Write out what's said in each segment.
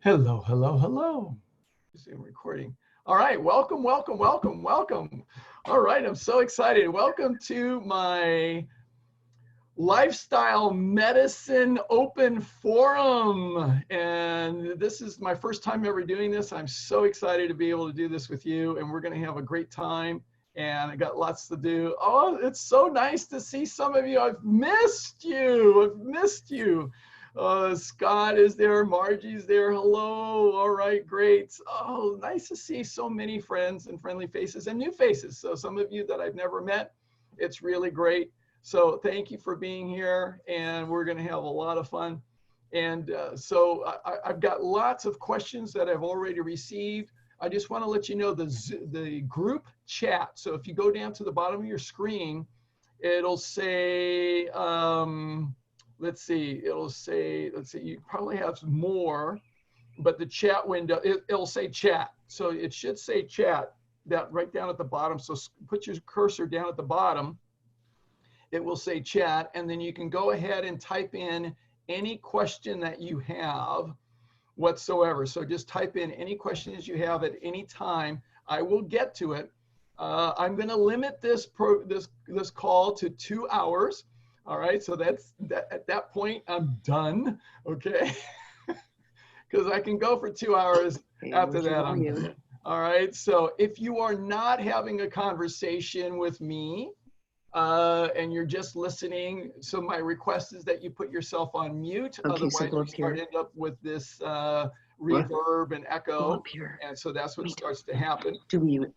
Hello, hello, hello. Zoom recording. All right, welcome, welcome, welcome, welcome. All right, I'm so excited. Welcome to my Lifestyle Medicine Open Forum. And this is my first time ever doing this. I'm so excited to be able to do this with you, and we're going to have a great time. And I got lots to do. Oh, it's so nice to see some of you. I've missed you. I've missed you. Scott is there. Margie's there. Hello. All right, great. Oh, nice to see so many friends and friendly faces and new faces. So some of you that I've never met, it's really great. So thank you for being here, and we're going to have a lot of fun. And I've got lots of questions that I've already received. I just want to let you know the group chat. So if you go down to the bottom of your screen, it'll say, let's see, you probably have more, but the chat window, it'll say chat. So it should say chat that right down at the bottom. So put your cursor down at the bottom. It will say chat, and then you can go ahead and type in any question that you have whatsoever. So just type in any questions you have at any time. I will get to it. I'm going to limit this call to 2 hours. All right, so at that point I'm done. Okay, because I can go for 2 hours. After that, I'm done. All right, so if you are not having a conversation with me and you're just listening, so my request is that you put yourself on mute. Okay, otherwise so we end up with this reverb and echo, and so that's what starts to happen. To mute.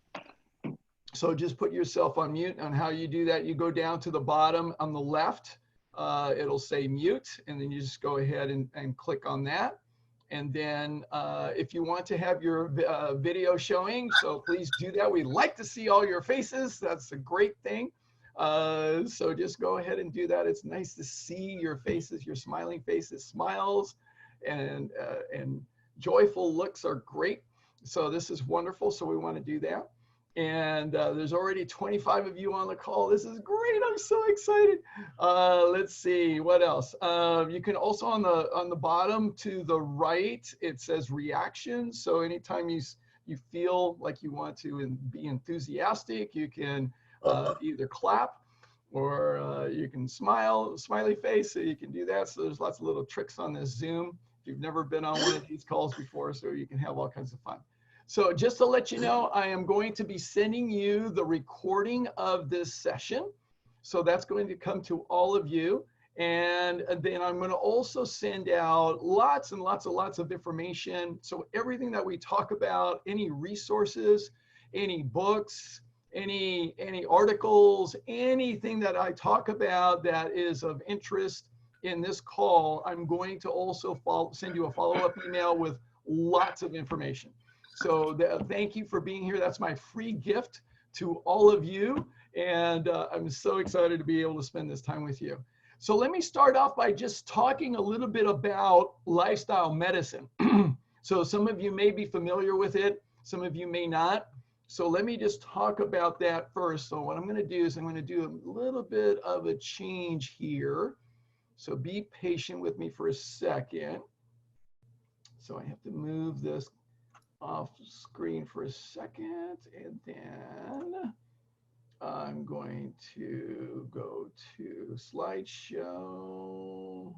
So just put yourself on mute. And how you do that, you go down to the bottom on the left, it'll say mute, and then you just go ahead and click on that. And then if you want to have your video showing, so please do that. We like to see all your faces. That's a great thing. So just go ahead and do that. It's nice to see your faces, your smiling faces. Smiles and joyful looks are great. So this is wonderful. So we want to do that. And there's already 25 of you on the call. This is great. I'm so excited. Let's see what else. You can also on the bottom to the right, it says reactions. So anytime you feel like you want to be enthusiastic, you can either clap or you can smiley face. So you can do that. So there's lots of little tricks on this Zoom. If you've never been on one of these calls before, so you can have all kinds of fun. So just to let you know, I am going to be sending you the recording of this session. So that's going to come to all of you. And then I'm going to also send out lots and lots of information. So everything that we talk about, any resources, any books, any articles, anything that I talk about that is of interest in this call, I'm going to also send you a follow-up email with lots of information. So thank you for being here. That's my free gift to all of you. And I'm so excited to be able to spend this time with you. So let me start off by just talking a little bit about lifestyle medicine. So some of you may be familiar with it. Some of you may not. So let me just talk about that first. So what I'm going to do is I'm going to do a little bit of a change here. So be patient with me for a second. So I have to move this off screen for a second, and then I'm going to go to slideshow.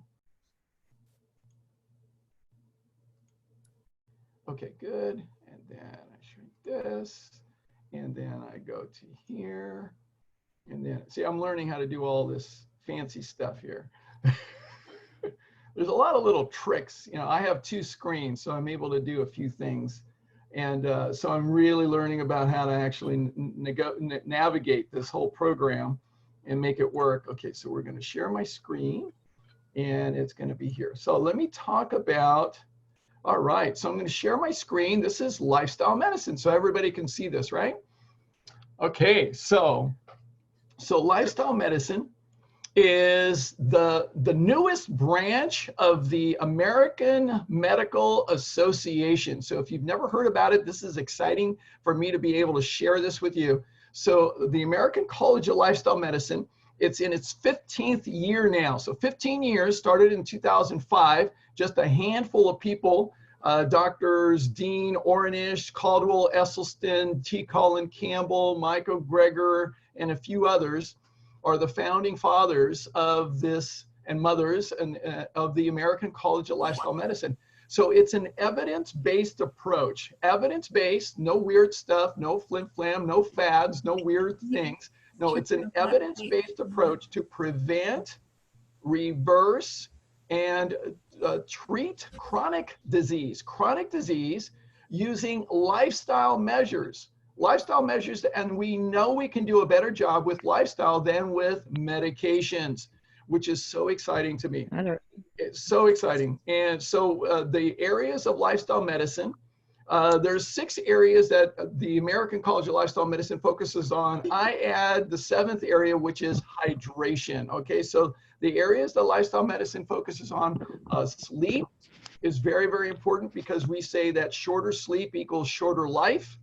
Okay, good. And then I shrink this, and then I go to here, and then see, I'm learning how to do all this fancy stuff here. There's a lot of little tricks. You know, I have 2 screens, so I'm able to do a few things. And so I'm really learning about how to actually navigate this whole program and make it work. Okay, so we're going to share my screen, and it's going to be here. So let me talk about, all right, so I'm going to share my screen. This is lifestyle medicine, so everybody can see this, right? Okay, so lifestyle medicine is the newest branch of the American Medical Association. So if you've never heard about it, this is exciting for me to be able to share this with you. So the American College of Lifestyle Medicine, it's in its 15th year now. So 15 years, started in 2005, just a handful of people Doctors Dean Ornish, Caldwell Esselstyn, T. Colin Campbell, Michael Greger, and a few others are the founding fathers of this and mothers and of the American College of Lifestyle Medicine. So it's an evidence-based approach. Evidence-based, no weird stuff, no flim-flam, no fads, no weird things. No, it's an evidence-based approach to prevent, reverse, and treat chronic disease using lifestyle measures. And we know we can do a better job with lifestyle than with medications, which is so exciting to me. It's so exciting. And so the areas of lifestyle medicine, there's 6 areas that the American College of Lifestyle Medicine focuses on. I add the 7th area, which is hydration. Okay, so the areas that lifestyle medicine focuses on, sleep is very, very important because we say that shorter sleep equals shorter life.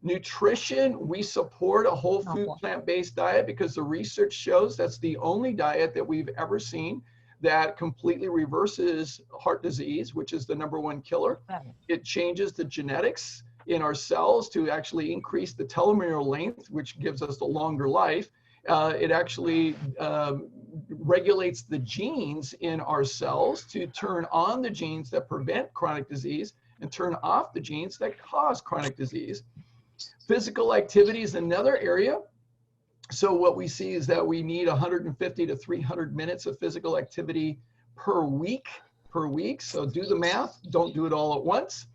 Nutrition, we support a whole food plant-based diet because the research shows that's the only diet that we've ever seen that completely reverses heart disease, which is the #1 killer. It changes the genetics in our cells to actually increase the telomere length, which gives us a longer life. It actually regulates the genes in our cells to turn on the genes that prevent chronic disease and turn off the genes that cause chronic disease. Physical activity is another area. So what we see is that we need 150 to 300 minutes of physical activity per week. So do the math, don't do it all at once.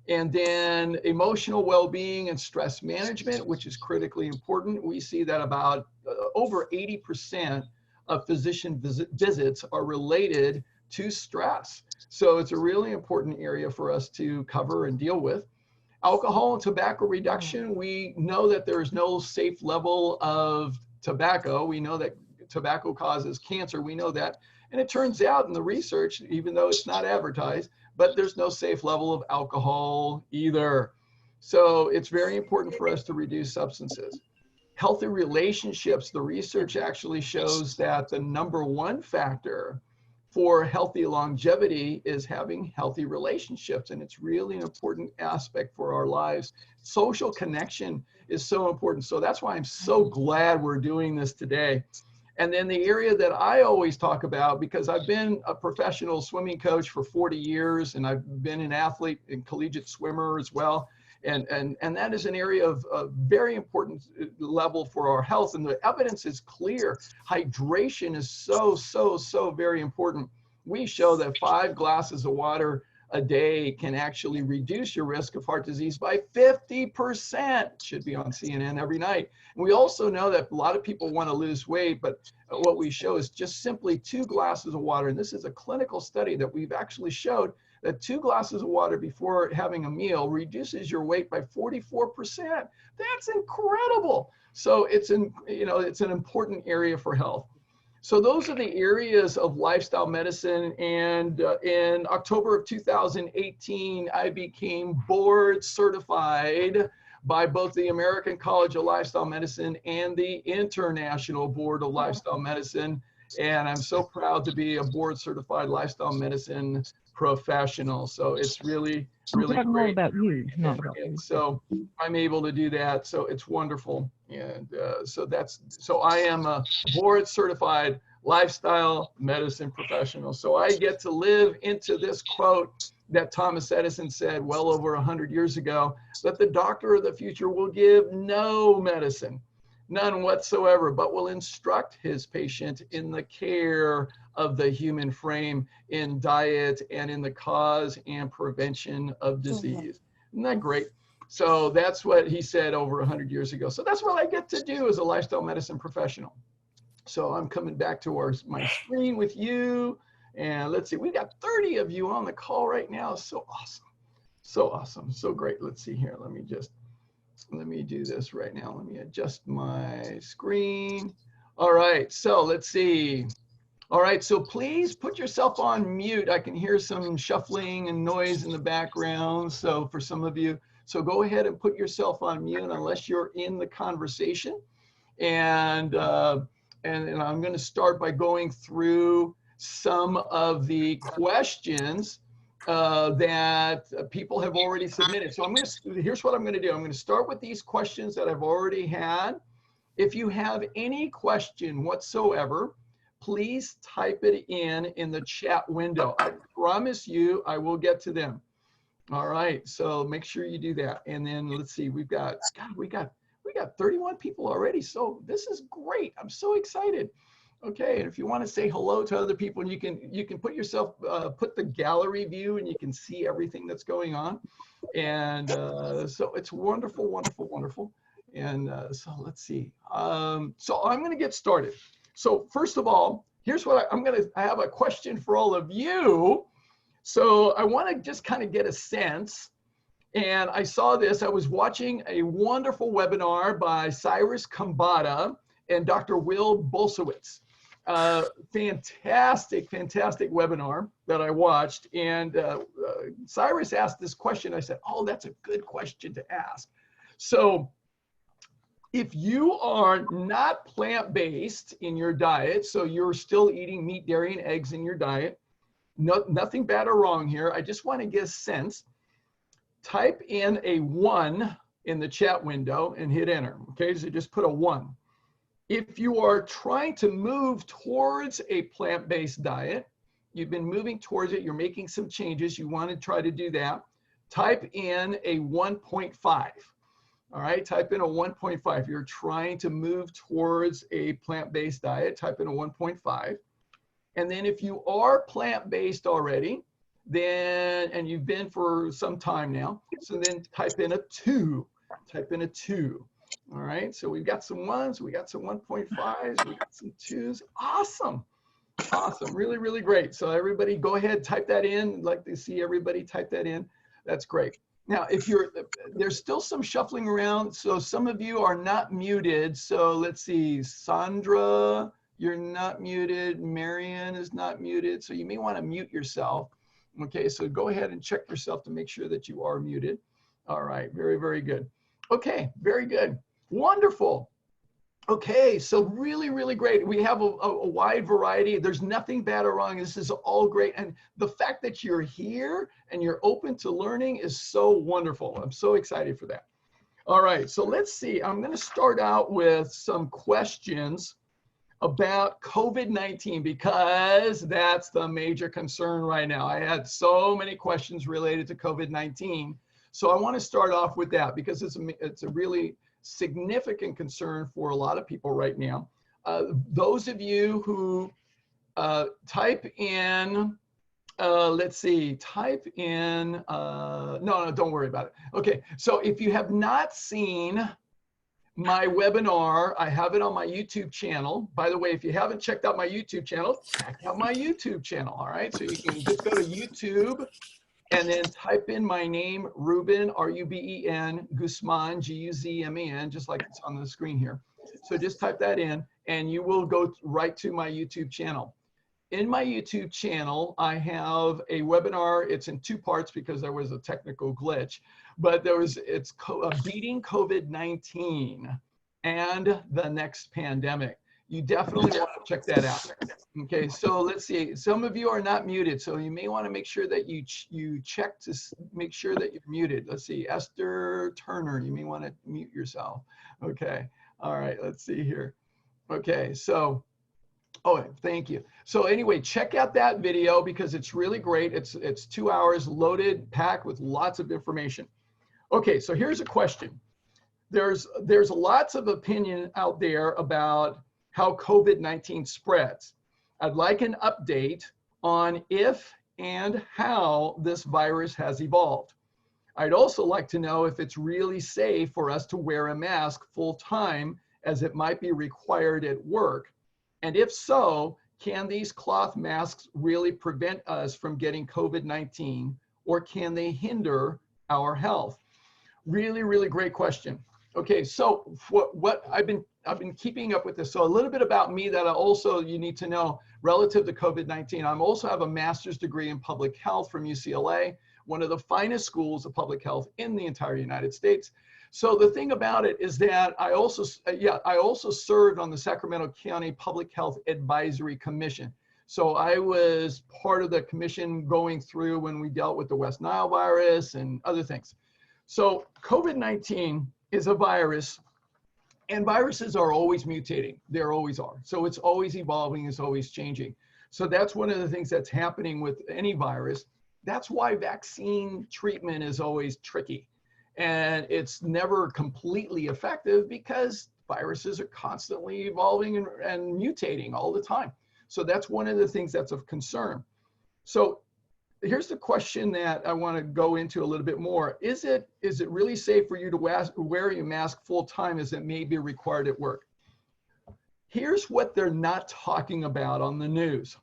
And then emotional well-being and stress management, which is critically important. We see that about over 80% of physician visits are related to stress. So it's a really important area for us to cover and deal with. Alcohol and tobacco reduction, we know that there is no safe level of tobacco. We know that tobacco causes cancer. We know that. And it turns out in the research, even though it's not advertised, but there's no safe level of alcohol either. So it's very important for us to reduce substances. Healthy relationships, the research actually shows that the #1 factor for healthy longevity is having healthy relationships. And it's really an important aspect for our lives. Social connection is so important. So that's why I'm so glad we're doing this today. And then the area that I always talk about, because I've been a professional swimming coach for 40 years, and I've been an athlete and collegiate swimmer as well. And that is an area of very important level for our health. And the evidence is clear. Hydration is so very important. We show that 5 glasses of water a day can actually reduce your risk of heart disease by 50%. Should be on CNN every night. And we also know that a lot of people want to lose weight, but what we show is just simply 2 glasses of water. And this is a clinical study that we've actually showed that 2 glasses of water before having a meal reduces your weight by 44%. That's incredible. So it's an important area for health. So those are the areas of lifestyle medicine. And in October of 2018, I became board certified by both the American College of Lifestyle Medicine and the International Board of Lifestyle Medicine. And I'm so proud to be a board certified lifestyle medicine professional. So it's really great. More about you, not about you. So I'm able to do that. So it's wonderful. And so I am a board certified lifestyle medicine professional. So I get to live into this quote that Thomas Edison said well over 100 years ago, that the doctor of the future will give no medicine, none whatsoever, but will instruct his patient in the care of the human frame, in diet, and in the cause and prevention of disease. Isn't that great? So that's what he said over 100 years ago. So that's what I get to do as a lifestyle medicine professional. So I'm coming back to my screen with you. And let's see, we got 30 of you on the call right now. So awesome. So awesome. So great. Let's see here. Let me do this right now. Let me adjust my screen. All right. So let's see. All right. So please put yourself on mute. I can hear some shuffling and noise in the background. So for some of you, so go ahead and put yourself on mute unless you're in the conversation. And I'm going to start by going through some of the questions that people have already submitted. So here's what I'm going to do. I'm going to start with these questions that I've already had. If you have any question whatsoever, please type it in the chat window. I promise you I will get to them. All right, so make sure you do that. And then let's see, we got 31 people already. So this is great. I'm so excited. Okay, and if you want to say hello to other people, you can put yourself, put the gallery view, and you can see everything that's going on. And so it's wonderful, wonderful, wonderful. And so let's see. So I'm going to get started. So first of all, here's what I have a question for all of you. So I want to just kind of get a sense. And I saw this. I was watching a wonderful webinar by Cyrus Khambatta and Dr. Will Bolsowitz. Fantastic webinar that I watched. And Cyrus asked this question. I said, oh, that's a good question to ask. So if you are not plant-based in your diet, so you're still eating meat, dairy, and eggs in your diet, nothing bad or wrong here. I just want to get a sense. Type in a 1 in the chat window and hit enter. Okay, so just put a 1. If you are trying to move towards a plant-based diet, you've been moving towards it, you're making some changes, you want to try to do that, type in a 1.5. All right, type in a 1.5. You're trying to move towards a plant-based diet, type in a 1.5. And then if you are plant-based already, then, and you've been for some time now, so then type in a 2. Type in a 2. All right, so we've got some 1s, we got some 1.5s, we got some 2s. Awesome. Awesome. Really, really great. So everybody go ahead, type that in. I'd like to see everybody type that in. That's great. Now, there's still some shuffling around. So some of you are not muted. So let's see, Sandra, you're not muted. Marianne is not muted. So you may want to mute yourself. Okay, so go ahead and check yourself to make sure that you are muted. All right, very, very good. Okay, very good. Wonderful. Okay, so really, really great. We have a wide variety. There's nothing bad or wrong. This is all great. And the fact that you're here and you're open to learning is so wonderful. I'm so excited for that. All right, so let's see. I'm going to start out with some questions about COVID-19 because that's the major concern right now. I had so many questions related to COVID-19. So I want to start off with that because it's a really significant concern for a lot of people right now. Those of you who type in, let's see, type in, no, don't worry about it. Okay, so if you have not seen my webinar, I have it on my YouTube channel. By the way, if you haven't checked out my YouTube channel, check out my YouTube channel, all right? So you can just go to YouTube and then type in my name, Ruben, R-U-B-E-N, Guzman, G-U-Z-M-E-N, just like it's on the screen here. So just type that in and you will go right to my YouTube channel. In my YouTube channel, I have a webinar. It's in 2 parts because there was a technical glitch, but it's beating COVID-19 and the next pandemic. You definitely want to check that out. Okay, so let's see. Some of you are not muted, so you may want to make sure that you check to make sure that you're muted. Let's see, Esther Turner, you may want to mute yourself. Okay, all right, let's see here. Okay, so, oh, thank you. So anyway, check out that video because it's really great. It's 2 hours loaded, packed with lots of information. Okay, so here's a question. There's lots of opinion out there about how COVID-19 spreads. I'd like an update on if and how this virus has evolved. I'd also like to know if it's really safe for us to wear a mask full time as it might be required at work. And if so, can these cloth masks really prevent us from getting COVID-19 or can they hinder our health? Really, really great question. Okay, so what I've been keeping up with this. So a little bit about me that you need to know relative to COVID-19. I also have a master's degree in public health from UCLA, one of the finest schools of public health in the entire United States. So the thing about it is that I also served on the Sacramento County Public Health Advisory Commission. So I was part of the commission going through when we dealt with the West Nile virus and other things. So COVID-19 is a virus, and viruses are always mutating. They always are. So it's always evolving, it's always changing. So that's one of the things that's happening with any virus. That's why vaccine treatment is always tricky. And it's never completely effective because viruses are constantly evolving and mutating all the time. So that's one of the things that's of concern. So here's the question that I want to go into a little bit more. Is it really safe for you to wear your mask full time as it may be required at work? Here's what they're not talking about on the news.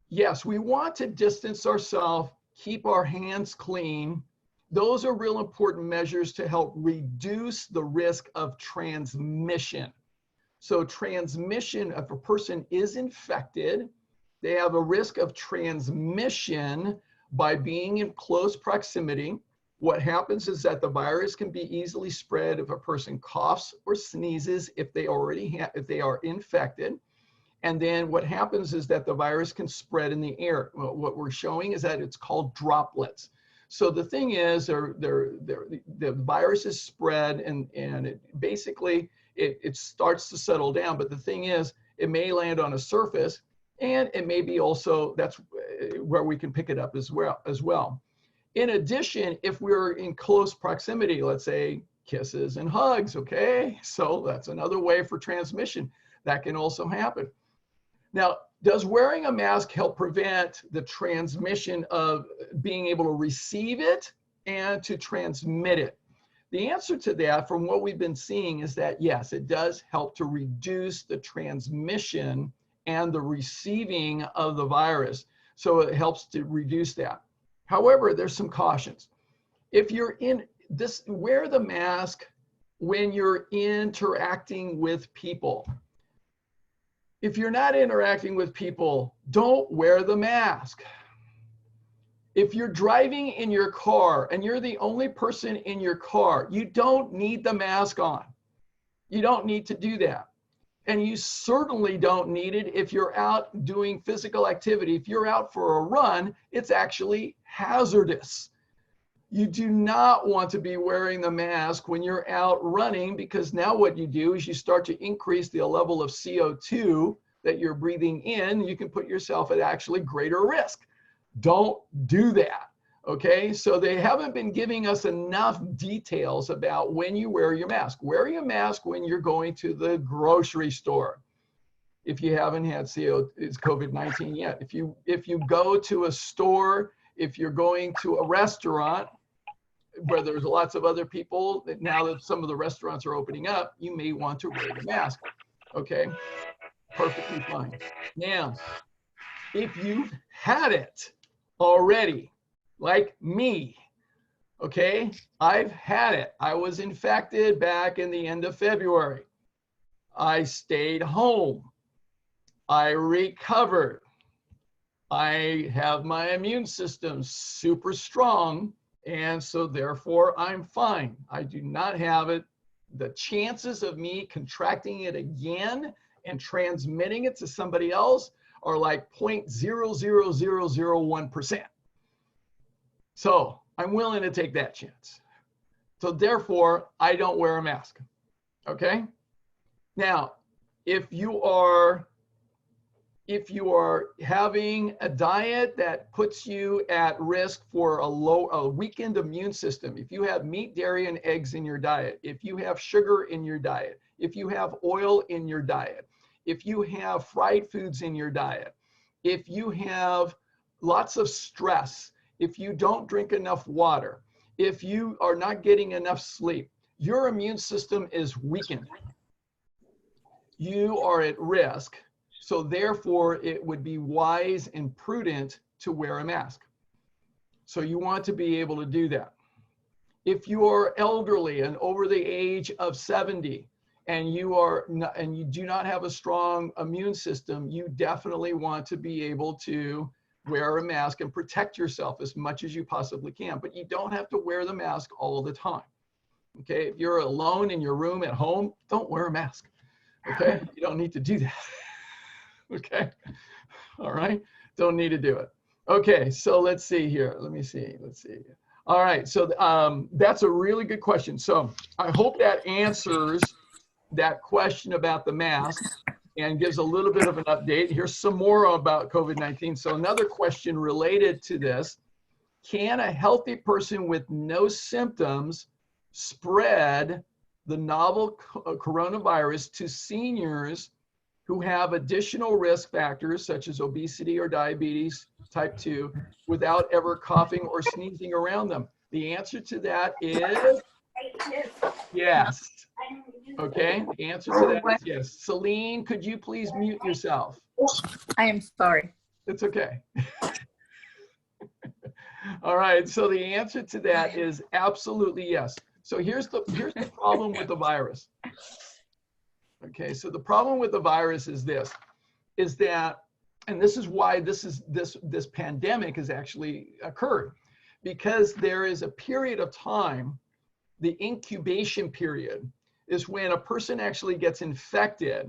Yes, we want to distance ourselves, keep our hands clean. Those are real important measures to help reduce the risk of transmission. So transmission, if a person is infected, they have a risk of transmission by being in close proximity. What happens is that the virus can be easily spread if a person coughs or sneezes if they are infected. And then what happens is that the virus can spread in the air. What we're showing is that it's called droplets. So the thing is, the virus is spread and it starts to settle down. But the thing is, it may land on a surface, and it may be also, that's where we can pick it up as well. In addition, if we're in close proximity, let's say kisses and hugs, okay? So that's another way for transmission. That can also happen. Now, does wearing a mask help prevent the transmission of being able to receive it and to transmit it? The answer to that, from what we've been seeing, is that yes, it does help to reduce the transmission and the receiving of the virus. So it helps to reduce that. However, there's some cautions. If you're in this, wear the mask when you're interacting with people. If you're not interacting with people, don't wear the mask. If you're driving in your car and you're the only person in your car, you don't need the mask on. You don't need to do that. And you certainly don't need it if you're out doing physical activity. If you're out for a run, it's actually hazardous. You do not want to be wearing the mask when you're out running, because now what you do is you start to increase the level of CO2 that you're breathing in. You can put yourself at actually greater risk. Don't do that, okay? So they haven't been giving us enough details about when you wear your mask. Wear your mask when you're going to the grocery store. If you haven't had COVID-19 yet. If you go to a store, if you're going to a restaurant where there's lots of other people, now that some of the restaurants are opening up, you may want to wear the mask, okay? Perfectly fine. Now, if you've had it already, like me, okay, I've had it. I was infected back in the end of February. I stayed home. I recovered. I have my immune system super strong, and so therefore I'm fine. I do not have it. The chances of me contracting it again and transmitting it to somebody else are like 0.00001%. So I'm willing to take that chance. So therefore, I don't wear a mask, okay? Now, if you are having a diet that puts you at risk for a weakened immune system, if you have meat, dairy, and eggs in your diet, if you have sugar in your diet, if you have oil in your diet, if you have fried foods in your diet, if you have lots of stress, if you don't drink enough water, if you are not getting enough sleep, your immune system is weakened. You are at risk. So therefore, it would be wise and prudent to wear a mask. So you want to be able to do that. If you are elderly and over the age of 70, and you do not have a strong immune system, you definitely want to be able to wear a mask and protect yourself as much as you possibly can. But you don't have to wear the mask all the time. Okay, if you're alone in your room at home, don't wear a mask. Okay, you don't need to do that. Okay, All right, don't need to do it. Okay, so let's see here. Let me see. Let's see. All right, so that's a really good question. So I hope that answers that question about the mask and gives a little bit of an update. Here's some more about COVID-19. So another question related to this: can a healthy person with no symptoms spread the novel coronavirus to seniors who have additional risk factors such as obesity or diabetes type 2 without ever coughing or sneezing around them? The answer to that is yes. Okay, the answer to that is yes. Celine, could you please mute yourself? I am sorry. It's okay. All right, so the answer to that is absolutely yes. So here's the problem with the virus. Okay, so the problem with the virus is this, is that, and this is why this pandemic has actually occurred, because there is a period of time, the incubation period is when a person actually gets infected,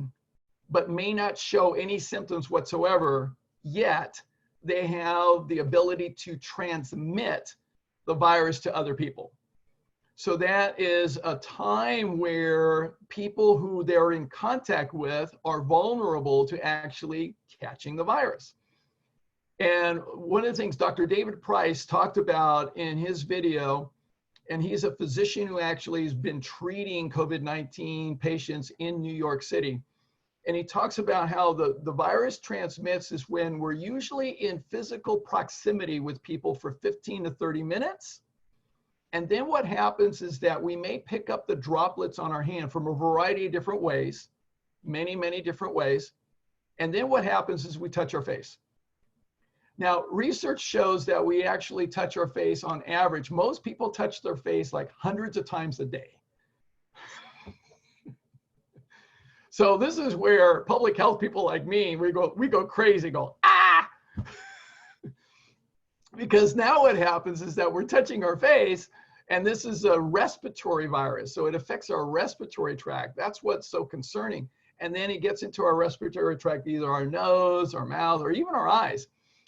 but may not show any symptoms whatsoever, yet they have the ability to transmit the virus to other people. So that is a time where people who they're in contact with are vulnerable to actually catching the virus. And one of the things Dr. David Price talked about in his video, and he's a physician who actually has been treating COVID-19 patients in New York City. And he talks about how the virus transmits is when we're usually in physical proximity with people for 15 to 30 minutes. And then what happens is that we may pick up the droplets on our hand from a variety of different ways, many, many different ways. And then what happens is we touch our face. Now, research shows that we actually touch our face on average. Most people touch their face like hundreds of times a day. So this is where public health people like me, we go crazy, go, ah! Because now what happens is that we're touching our face, and this is a respiratory virus. So it affects our respiratory tract. That's what's so concerning. And then it gets into our respiratory tract, either our nose, our mouth, or even our eyes.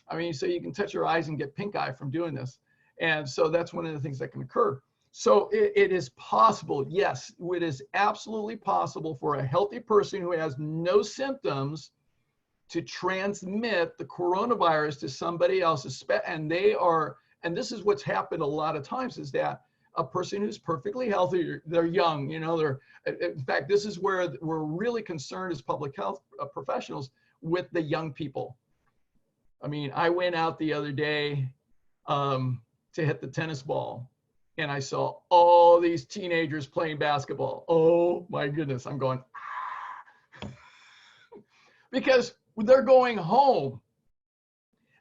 I mean, so you can touch your eyes and get pink eye from doing this. And so that's one of the things that can occur. So it is possible, yes, it is absolutely possible for a healthy person who has no symptoms to transmit the coronavirus to somebody else. And this is what's happened a lot of times, is that a person who's perfectly healthy, they're young, you know, in fact, this is where we're really concerned as public health professionals with the young people. I mean, I went out the other day to hit the tennis ball, and I saw all these teenagers playing basketball. Oh my goodness, I'm going, ah. Because they're going home,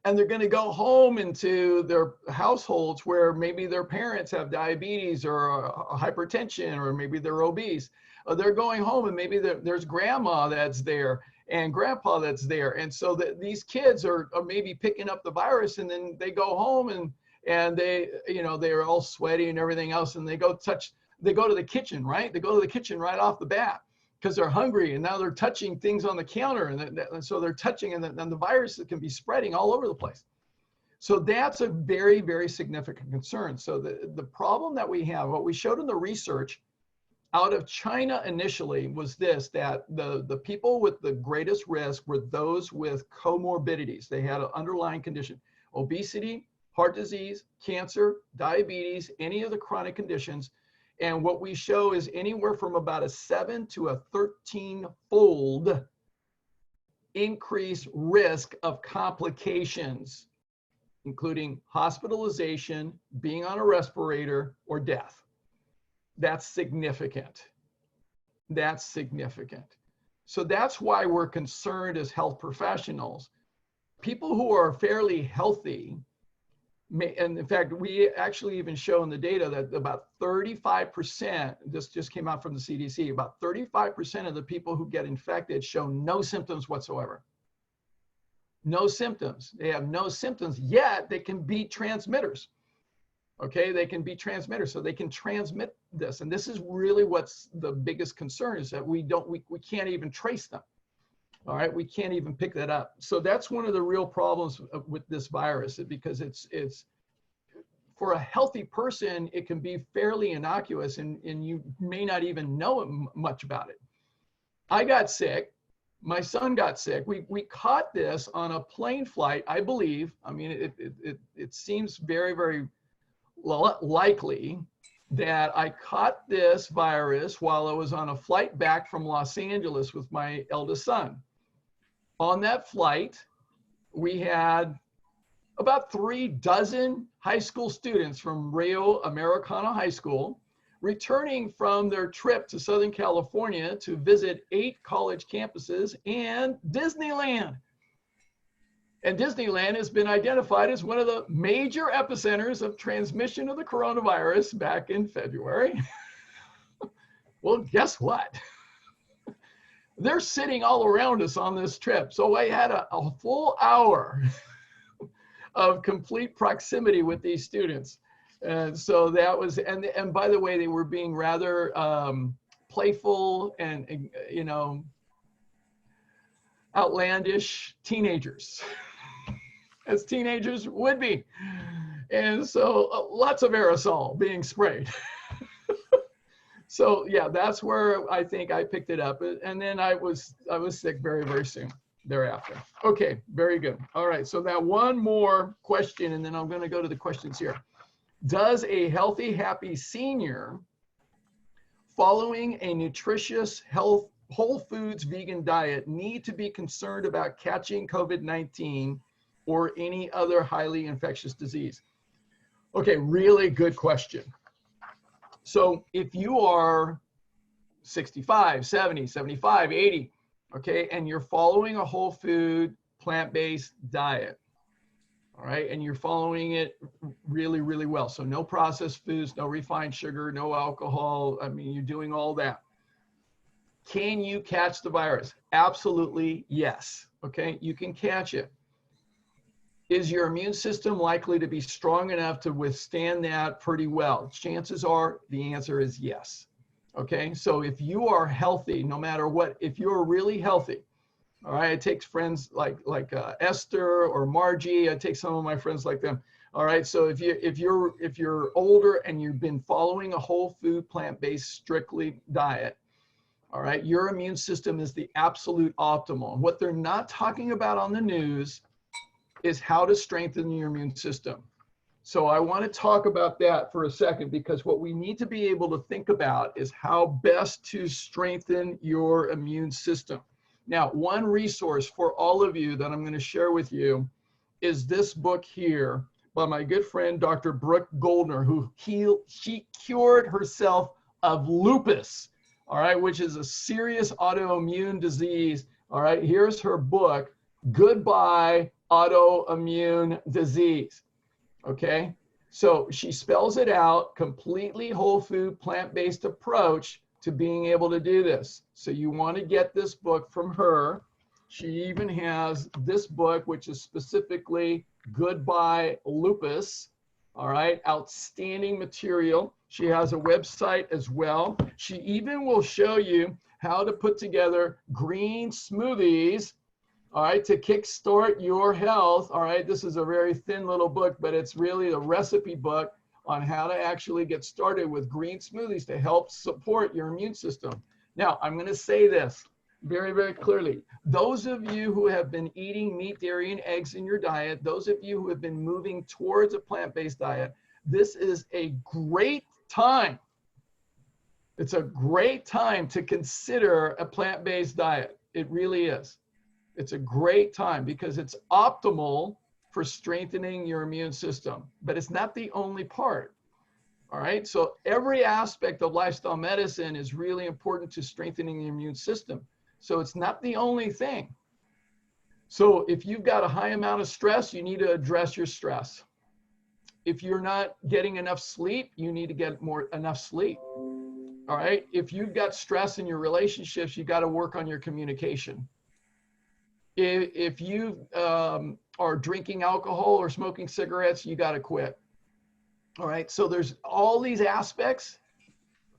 and they're going to go home into their households where maybe their parents have diabetes or hypertension, or maybe they're obese. They're going home, and maybe there's grandma that's there and grandpa that's there. And so these kids are maybe picking up the virus, and then they go home and they, you know, they're all sweaty and everything else, and they go to the kitchen, right? They go to the kitchen right off the bat because they're hungry, and now they're touching things on the counter, and so they're touching, and the virus can be spreading all over the place. So that's a very, very significant concern. So the problem that we have, what we showed in the research out of China initially was this, that the people with the greatest risk were those with comorbidities. They had an underlying condition: obesity, heart disease, cancer, diabetes, any of the chronic conditions. And what we show is anywhere from about a 7 to a 13-fold increased risk of complications, including hospitalization, being on a respirator, or death. That's significant. That's significant. So that's why we're concerned as health professionals. People who are fairly healthy, and in fact, we actually even show in the data that about 35%, this just came out from the CDC, about 35% of the people who get infected show no symptoms whatsoever. No symptoms. They have no symptoms, yet they can be transmitters. Okay, they can be transmitters, so they can transmit this. And this is really what's the biggest concern, is that we can't even trace them. All right, we can't even pick that up. So that's one of the real problems with this virus, because it's for a healthy person, it can be fairly innocuous, and you may not even know much about it. I got sick. My son got sick. We caught this on a plane flight, I believe. I mean, it seems very, very likely that I caught this virus while I was on a flight back from Los Angeles with my eldest son. On that flight, we had about 36 high school students from Rio Americana High School returning from their trip to Southern California to visit 8 college campuses and Disneyland. And Disneyland has been identified as one of the major epicenters of transmission of the coronavirus back in February. Well, guess what? They're sitting all around us on this trip. So I had a full hour of complete proximity with these students. And so that was, and by the way, they were being rather playful and, you know, outlandish teenagers, as teenagers would be. And so lots of aerosol being sprayed. So yeah, that's where I think I picked it up. And then I was sick very, very soon thereafter. Okay, very good. All right, so now one more question, and then I'm gonna go to the questions here. Does a healthy, happy senior following a nutritious, whole foods vegan diet need to be concerned about catching COVID-19 or any other highly infectious disease? Okay, really good question. So if you are 65, 70, 75, 80, okay, and you're following a whole food, plant-based diet, all right, and you're following it really, really well. So no processed foods, no refined sugar, no alcohol. I mean, you're doing all that. Can you catch the virus? Absolutely, yes. Okay, you can catch it. Is your immune system likely to be strong enough to withstand that pretty well? Chances are the answer is yes. Okay, so if you are healthy, no matter what, if you're really healthy, all right, I take friends like Esther or Margie. I take some of my friends like them. All right, so if you're older and you've been following a whole food, plant-based, strictly diet, all right, your immune system is the absolute optimal. What they're not talking about on the news is how to strengthen your immune system. So I want to talk about that for a second, because what we need to be able to think about is how best to strengthen your immune system. Now, one resource for all of you that I'm going to share with you is this book here by my good friend, Dr. Brooke Goldner, she cured herself of lupus, all right, which is a serious autoimmune disease. All right, here's her book, Goodbye Autoimmune Disease. Okay, so she spells it out, completely whole food, plant-based approach to being able to do this. So you want to get this book from her. She even has this book, which is specifically Goodbye Lupus. All right, outstanding material. She has a website as well. She even will show you how to put together green smoothies, all right, to kickstart your health. All right, this is a very thin little book, but it's really a recipe book on how to actually get started with green smoothies to help support your immune system. Now, I'm going to say this very, very clearly. Those of you who have been eating meat, dairy, and eggs in your diet, those of you who have been moving towards a plant-based diet, this is a great time. It's a great time to consider a plant-based diet. It really is. It's a great time because it's optimal for strengthening your immune system, but it's not the only part. All right, so every aspect of lifestyle medicine is really important to strengthening the immune system. So it's not the only thing. So if you've got a high amount of stress, you need to address your stress. If you're not getting enough sleep, you need to get enough sleep. All right, if you've got stress in your relationships, you got to work on your communication. If you are drinking alcohol or smoking cigarettes, you got to quit. All right, so there's all these aspects,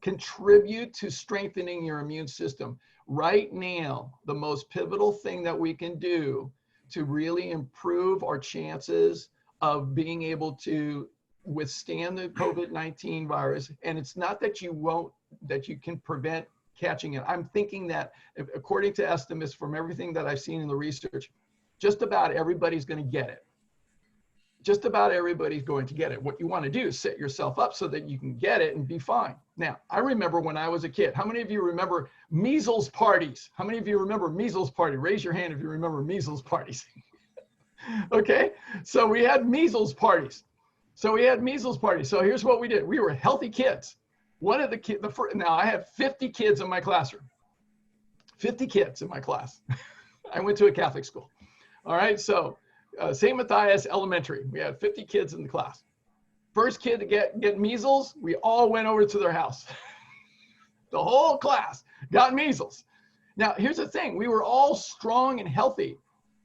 contribute to strengthening your immune system. Right now, the most pivotal thing that we can do to really improve our chances of being able to withstand the COVID-19 virus, and it's not that you can prevent catching it. I'm thinking that according to estimates from everything that I've seen in the research, just about everybody's going to get it. Just about everybody's going to get it. What you want to do is set yourself up so that you can get it and be fine. Now, I remember when I was a kid. How many of you remember measles parties? How many of you remember measles party? Raise your hand if you remember measles parties. Okay, so we had measles parties. So here's what we did. We were healthy kids. One of the kids, now I had 50 kids in my classroom. 50 kids in my class. I went to a Catholic school. All right, so St. Matthias Elementary. We had 50 kids in the class. First kid to get measles, we all went over to their house. The whole class got measles. Now, here's the thing. We were all strong and healthy.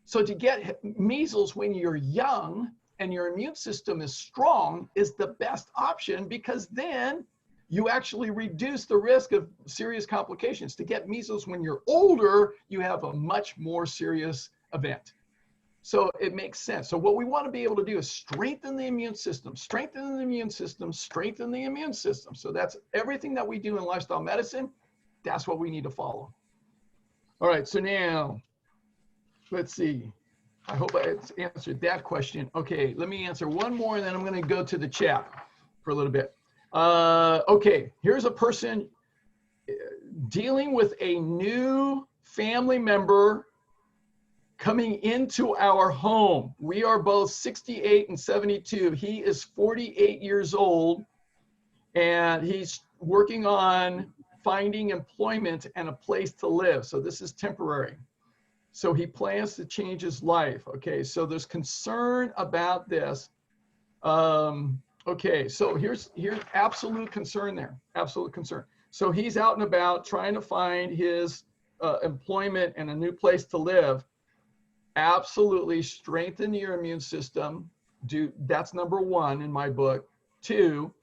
So to get measles when you're young and your immune system is strong is the best option, because then you actually reduce the risk of serious complications. To get measles when you're older, you have a much more serious event. So it makes sense. So what we want to be able to do is strengthen the immune system, strengthen the immune system, strengthen the immune system. So that's everything that we do in lifestyle medicine. That's what we need to follow. All right, so now, let's see. I hope I answered that question. Okay, let me answer one more, and then I'm going to go to the chat for a little bit. Okay, here's a person dealing with a new family member coming into our home. We are both 68 and 72. He is 48 years old, and he's working on finding employment and a place to live. So this is temporary. So he plans to change his life. Okay, so there's concern about this. Okay, so here's absolute concern there, absolute concern. So he's out and about trying to find his employment and a new place to live. Absolutely strengthen your immune system. That's number one in my book. Two,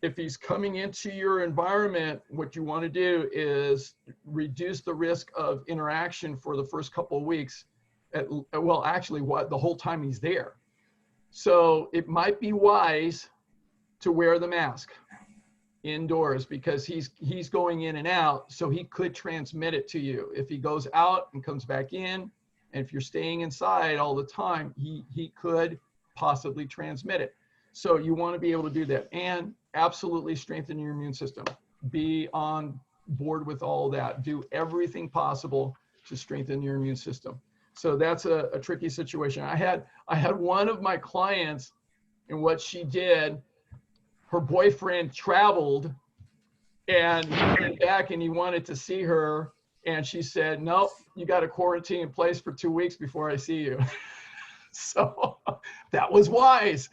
if he's coming into your environment, what you want to do is reduce the risk of interaction for the first couple of weeks. Well, actually, the whole time he's there. So it might be wise to wear the mask indoors, because he's going in and out, so he could transmit it to you. If he goes out and comes back in, and if you're staying inside all the time, he could possibly transmit it. So you want to be able to do that, and absolutely strengthen your immune system. Be on board with all that. Do everything possible to strengthen your immune system. So that's a tricky situation. I had one of my clients, and what she did, her boyfriend traveled, and he came back and he wanted to see her, and she said, nope, you got to quarantine in place for 2 weeks before I see you. So that was wise.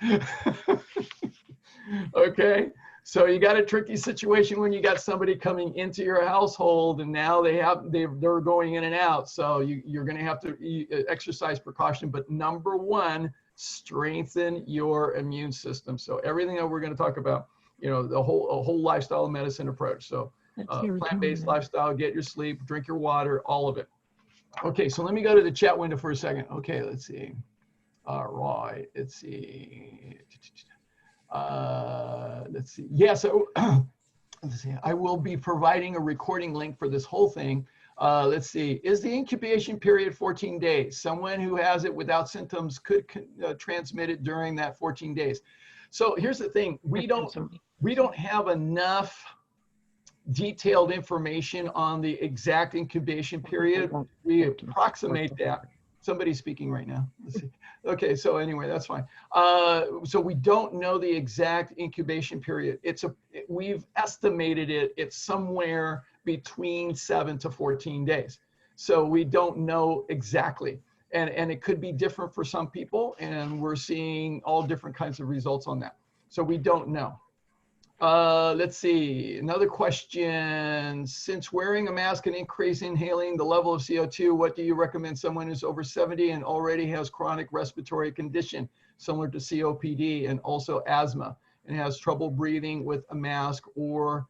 Okay, so you got a tricky situation when you got somebody coming into your household, and now they're going in and out. So you're going to have to exercise precaution. But number one, strengthen your immune system. So everything that we're going to talk about, a whole lifestyle medicine approach. So plant-based lifestyle, get your sleep, drink your water, all of it. Okay, so let me go to the chat window for a second. Okay, let's see. All right, let's see. Let's see. Yeah, so let's see. I will be providing a recording link for this whole thing. Let's see. Is the incubation period 14 days? Someone who has it without symptoms could transmit it during that 14 days. So here's the thing. We don't have enough detailed information on the exact incubation period. We approximate that. Somebody's speaking right now. Let's see. Okay, so anyway, that's fine. So we don't know the exact incubation period. We've estimated it's somewhere between 7 to 14 days. So we don't know exactly. And it could be different for some people, and we're seeing all different kinds of results on that. So we don't know. Let's see, another question. Since wearing a mask can increase inhaling the level of CO2, what do you recommend someone who's over 70 and already has chronic respiratory condition similar to COPD and also asthma and has trouble breathing with a mask or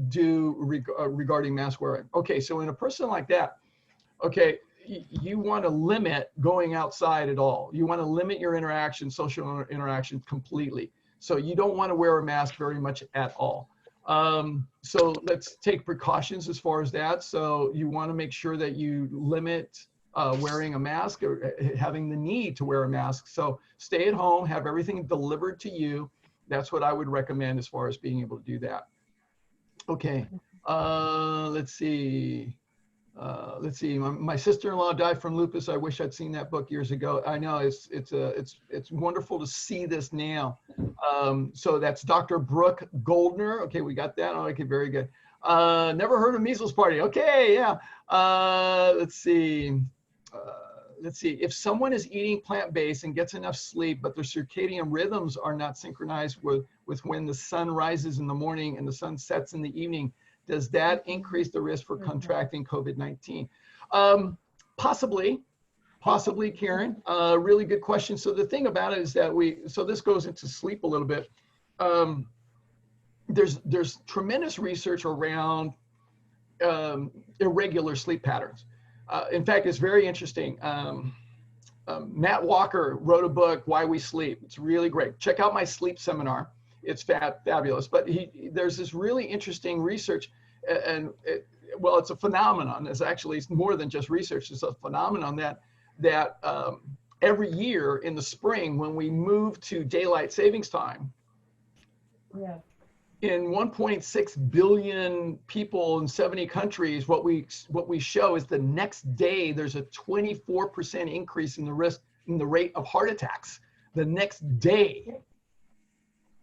do regarding mask wearing. Okay, so in a person like that, okay, you want to limit going outside at all. You want to limit your interaction, social interaction completely. So you don't want to wear a mask very much at all. So let's take precautions as far as that. So you want to make sure that you limit wearing a mask or having the need to wear a mask. So stay at home, have everything delivered to you. That's what I would recommend as far as being able to do that. Okay, let's see. My sister-in-law died from lupus. I wish I'd seen that book years ago. I know it's wonderful to see this now. So that's Dr. Brooke Goldner. Okay, we got that. Okay, very good. Never heard of measles party. Okay, yeah. Let's see. If someone is eating plant-based and gets enough sleep, but their circadian rhythms are not synchronized with when the sun rises in the morning and the sun sets in the evening, does that increase the risk for contracting COVID-19? Possibly, Karen. Really good question. So the thing about it is that so this goes into sleep a little bit. There's tremendous research around irregular sleep patterns. In fact, it's very interesting. Matt Walker wrote a book, Why We Sleep. It's really great. Check out my sleep seminar. It's fabulous. But there's this really interesting research, and it's a phenomenon. It's actually more than just research. It's a phenomenon that every year in the spring, when we move to daylight savings time, in 1.6 billion people in 70 countries, what we show is the next day there's a 24% increase in the rate of heart attacks. The next day.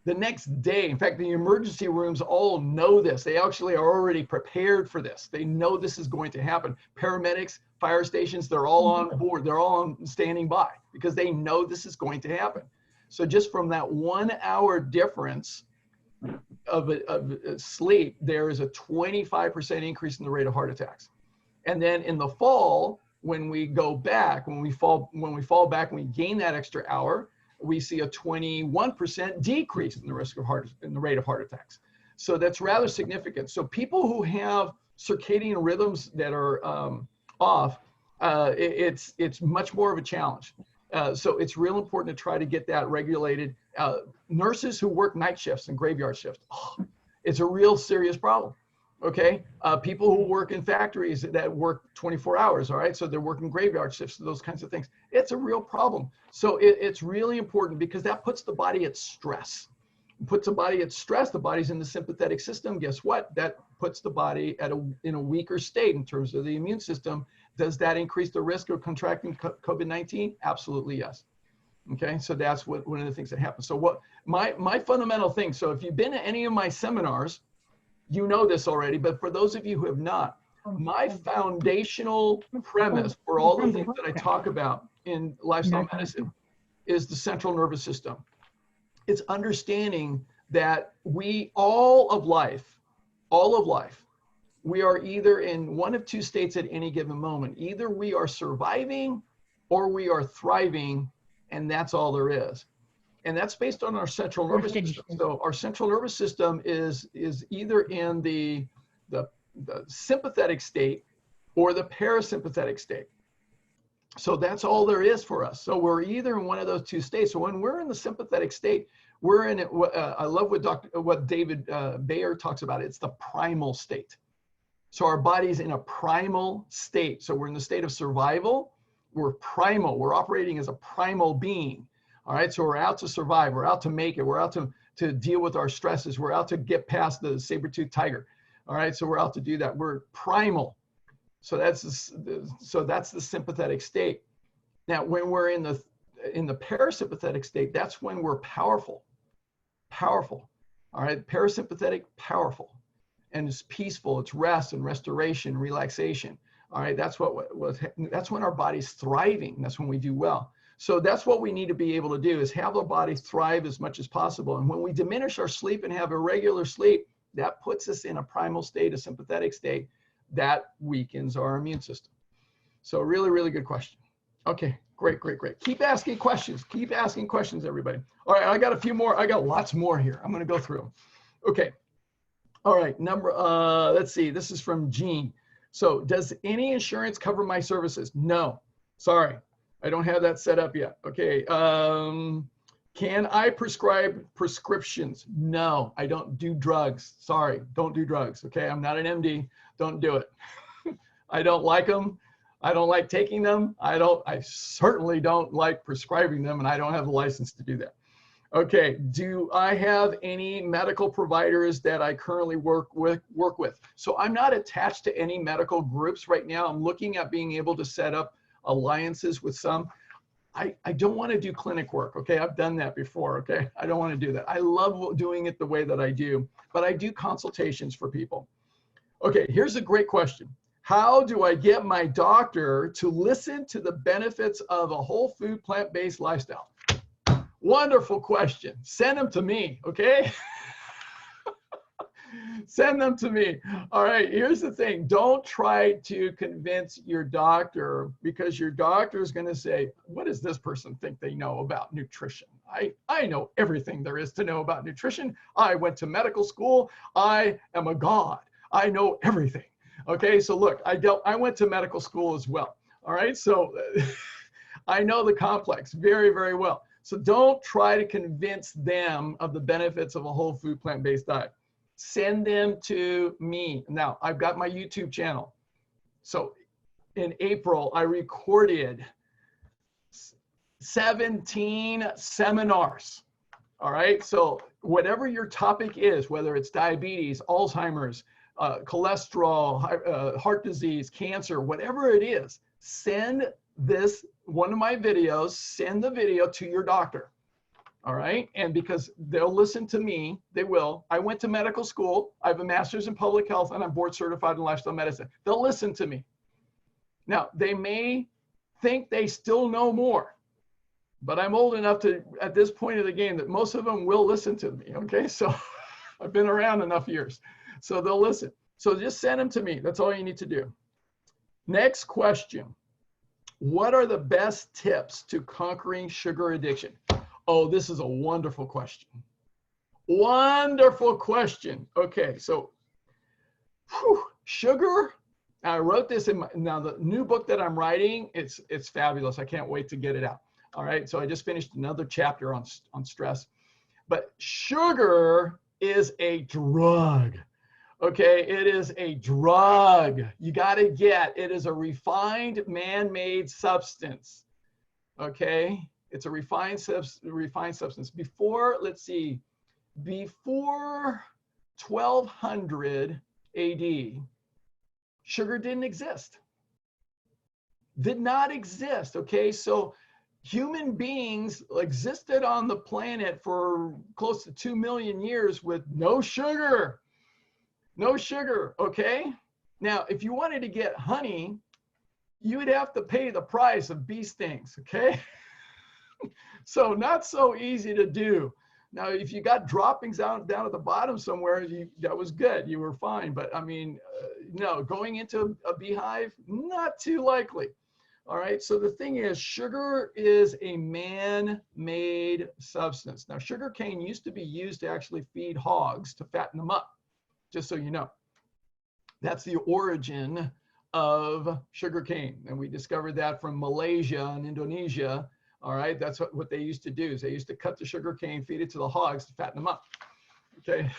In fact, the emergency rooms all know this. They actually are already prepared for this. They know this is going to happen. Paramedics, fire stations, they're all on board. They're all standing by because they know this is going to happen. So just from that 1 hour difference of sleep, there is a 25% increase in the rate of heart attacks. And then in the fall, when we go back, when we fall back and we gain that extra hour, we see a 21% decrease in the rate of heart attacks. So that's rather significant. So people who have circadian rhythms that are off, it's much more of a challenge. So it's real important to try to get that regulated. Nurses who work night shifts and graveyard shifts, it's a real serious problem. Okay, people who work in factories that work 24 hours, all right, so they're working graveyard shifts, those kinds of things. It's a real problem. So it's really important because that puts the body at stress. It puts the body at stress, the body's in the sympathetic system. Guess what? That puts the body in a weaker state in terms of the immune system. Does that increase the risk of contracting COVID-19? Absolutely, yes. Okay, so that's one of the things that happens. So what my fundamental thing, so if you've been to any of my seminars, you know this already, but for those of you who have not, my foundational premise for all the things that I talk about in lifestyle medicine is the central nervous system. It's understanding that all of life, we are either in one of two states at any given moment. Either we are surviving or we are thriving, and that's all there is. And that's based on our central nervous system. So our central nervous system is either in the sympathetic state or the parasympathetic state. So that's all there is for us. So we're either in one of those two states. So when we're in the sympathetic state, we're in it. I love what David Bayer talks about. It's the primal state. So our body's in a primal state. So we're in the state of survival. We're primal. We're operating as a primal being. All right, so we're out to survive, we're out to make it, we're out to deal with our stresses, we're out to get past the saber-toothed tiger. All right, so we're out to do that. We're primal. So that's the sympathetic state. Now, when we're in the parasympathetic state, that's when we're powerful. All right, parasympathetic, powerful, and it's peaceful. It's rest and restoration, relaxation. All right, that's when our body's thriving. That's when we do well. So that's what we need to be able to do, is have the body thrive as much as possible. And when we diminish our sleep and have irregular sleep, that puts us in a primal state, a sympathetic state, that weakens our immune system. So really, really good question. Okay, great. Keep asking questions. Keep asking questions, everybody. All right, I got a few more. I got lots more here. I'm going to go through them. Okay. All right, let's see, this is from Jean. So does any insurance cover my services? No, sorry, I don't have that set up yet. Okay, can I prescribe prescriptions? No, I don't do drugs. Sorry, don't do drugs. Okay, I'm not an MD, don't do it. I don't like them. I don't like taking them. I certainly don't like prescribing them, and I don't have a license to do that. Okay, do I have any medical providers that I currently work with? So I'm not attached to any medical groups right now. I'm looking at being able to set up alliances with some. I don't want to do clinic work, okay? I've done that before, okay? I don't want to do that. I love doing it the way that I do, but I do consultations for people. Okay, here's a great question. How do I get my doctor to listen to the benefits of a whole food, plant-based lifestyle? Wonderful question. Send them to me, okay? Send them to me. All right, here's the thing. Don't try to convince your doctor, because your doctor is going to say, what does this person think they know about nutrition? I know everything there is to know about nutrition. I went to medical school. I am a god. I know everything. Okay, so look, I went to medical school as well. All right, so I know the complex very, very well. So don't try to convince them of the benefits of a whole food plant-based diet. Send them to me. Now, I've got my YouTube channel. So in April, I recorded 17 seminars. All right, so whatever your topic is, whether it's diabetes, Alzheimer's, cholesterol, heart disease, cancer, whatever it is, send one of my videos, send the video to your doctor. All right. And because they'll listen to me, they will. I went to medical school. I have a master's in public health and I'm board certified in lifestyle medicine. They'll listen to me. Now, they may think they still know more, but I'm old enough to, at this point of the game, that most of them will listen to me. Okay. So I've been around enough years. So they'll listen. So just send them to me. That's all you need to do. Next question. What are the best tips to conquering sugar addiction? Oh, this is a wonderful question. Wonderful question. Okay, so sugar, I wrote this in now the new book that I'm writing, it's fabulous. I can't wait to get it out. All right, so I just finished another chapter on stress. But sugar is a drug. Okay, it is a drug. You got to get, it is a refined man-made substance. Okay, it's a refined substance. Before, let's see, before 1200 AD, sugar didn't exist. Did not exist, okay? So human beings existed on the planet for close to 2 million years with no sugar. No sugar, okay? Now, if you wanted to get honey, you would have to pay the price of bee stings, okay? So not so easy to do. Now, if you got droppings down at the bottom somewhere, that was good, you were fine. But I mean, no, going into a beehive, not too likely. All right, so the thing is, sugar is a man-made substance. Now, sugar cane used to be used to actually feed hogs to fatten them up. Just so you know, that's the origin of sugarcane. And we discovered that from Malaysia and Indonesia. All right, that's what they used to do, is they used to cut the sugarcane, feed it to the hogs to fatten them up. Okay,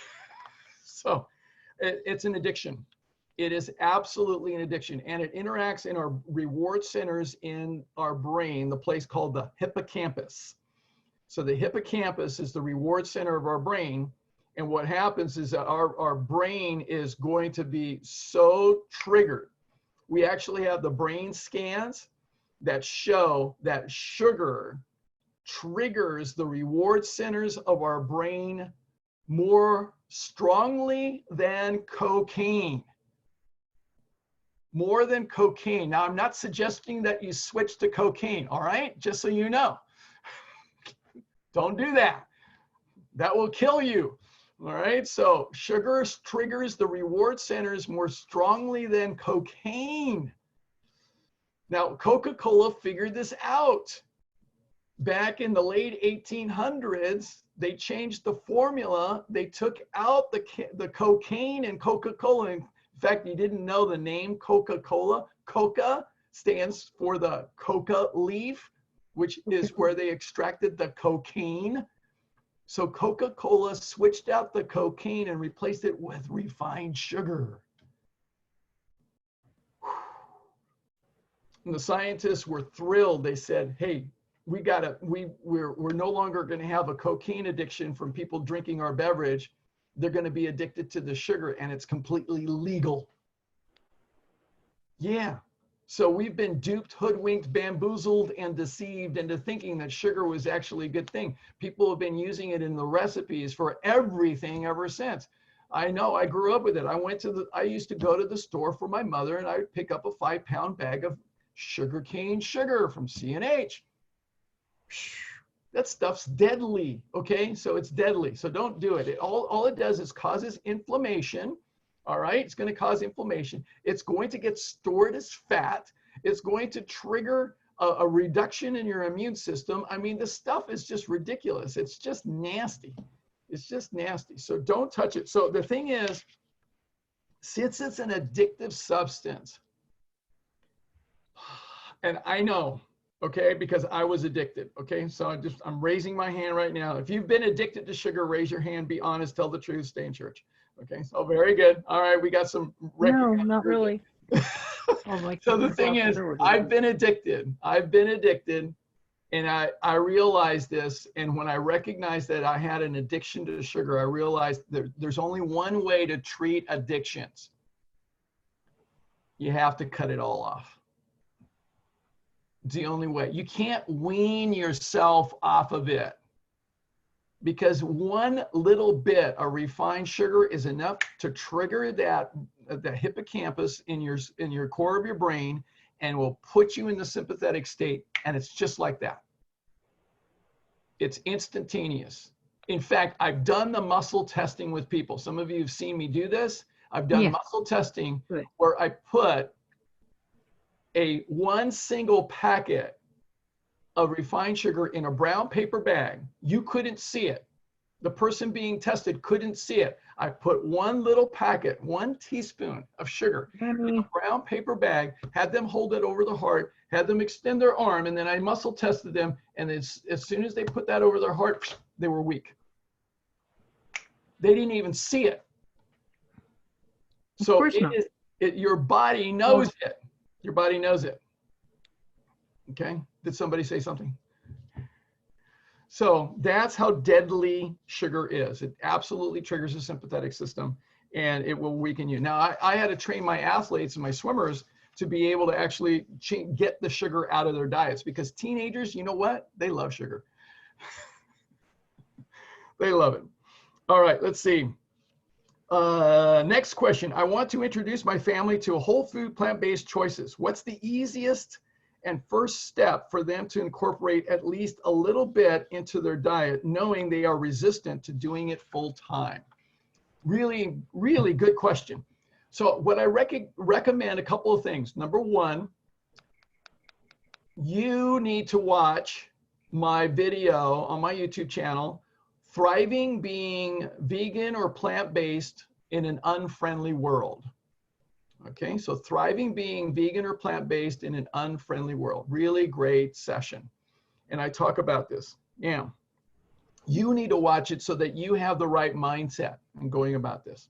so it's an addiction. It is absolutely an addiction, and it interacts in our reward centers in our brain, the place called the hippocampus. So the hippocampus is the reward center of our brain. And what happens is that our brain is going to be so triggered. We actually have the brain scans that show that sugar triggers the reward centers of our brain more strongly than cocaine. More than cocaine. Now, I'm not suggesting that you switch to cocaine, all right? Just so you know. Don't do that. That will kill you. All right, so sugar triggers the reward centers more strongly than cocaine. Now, Coca-Cola figured this out. back in the late 1800s, they changed the formula. They took out the cocaine in Coca-Cola. In fact, you didn't know the name Coca-Cola. Coca stands for the coca leaf, which is where they extracted the cocaine. So Coca-Cola switched out the cocaine and replaced it with refined sugar. And the scientists were thrilled. They said, hey, we're no longer going to have a cocaine addiction from people drinking our beverage. They're going to be addicted to the sugar, and it's completely legal. Yeah. So we've been duped, hoodwinked, bamboozled, and deceived into thinking that sugar was actually a good thing. People have been using it in the recipes for everything ever since. I know, I grew up with it. I used to go to the store for my mother, and I would pick up a 5-pound bag of sugarcane sugar from C&H. That stuff's deadly, okay? So it's deadly, so don't do it. All it does is causes inflammation, all right? It's gonna cause inflammation. It's going to get stored as fat. It's going to trigger a reduction in your immune system. I mean, this stuff is just ridiculous. It's just nasty. It's just nasty, so don't touch it. So the thing is, since it's an addictive substance, and I know, okay, because I was addicted, okay? So I'm raising my hand right now. If you've been addicted to sugar, raise your hand, be honest, tell the truth, stay in church. Okay, so very good. All right, we got some. No, not really. So the thing is, I've been addicted, and I realized this, and when I recognized that I had an addiction to sugar, I realized there's only one way to treat addictions. You have to cut it all off. It's the only way. You can't wean yourself off of it, because one little bit of refined sugar is enough to trigger the hippocampus in your core of your brain, and will put you in the sympathetic state. And it's just like that. It's instantaneous. In fact, I've done the muscle testing with people. Some of you have seen me do this. I've done muscle testing where I put one single packet of refined sugar in a brown paper bag. You couldn't see it. The person being tested couldn't see it. I put one little packet, 1 teaspoon of sugar in a brown paper bag, had them hold it over the heart, had them extend their arm, and then I muscle tested them. And as soon as they put that over their heart, they were weak. They didn't even see it. So your body knows it. Your body knows it. Okay? Did somebody say something? So that's how deadly sugar is. It absolutely triggers the sympathetic system, and it will weaken you. Now, I had to train my athletes and my swimmers to be able to actually get the sugar out of their diets, because teenagers, you know what? They love sugar. They love it. All right, let's see. Next question. I want to introduce my family to whole food plant-based choices. What's the easiest and first step for them to incorporate at least a little bit into their diet, knowing they are resistant to doing it full time? Really, really good question. So what I recommend, a couple of things. Number one, you need to watch my video on my YouTube channel, Thriving Being Vegan or Plant-Based in an Unfriendly World. Okay, so Thriving Being Vegan or Plant-Based in an Unfriendly World. Really great session. And I talk about this. Now, you need to watch it so that you have the right mindset in going about this.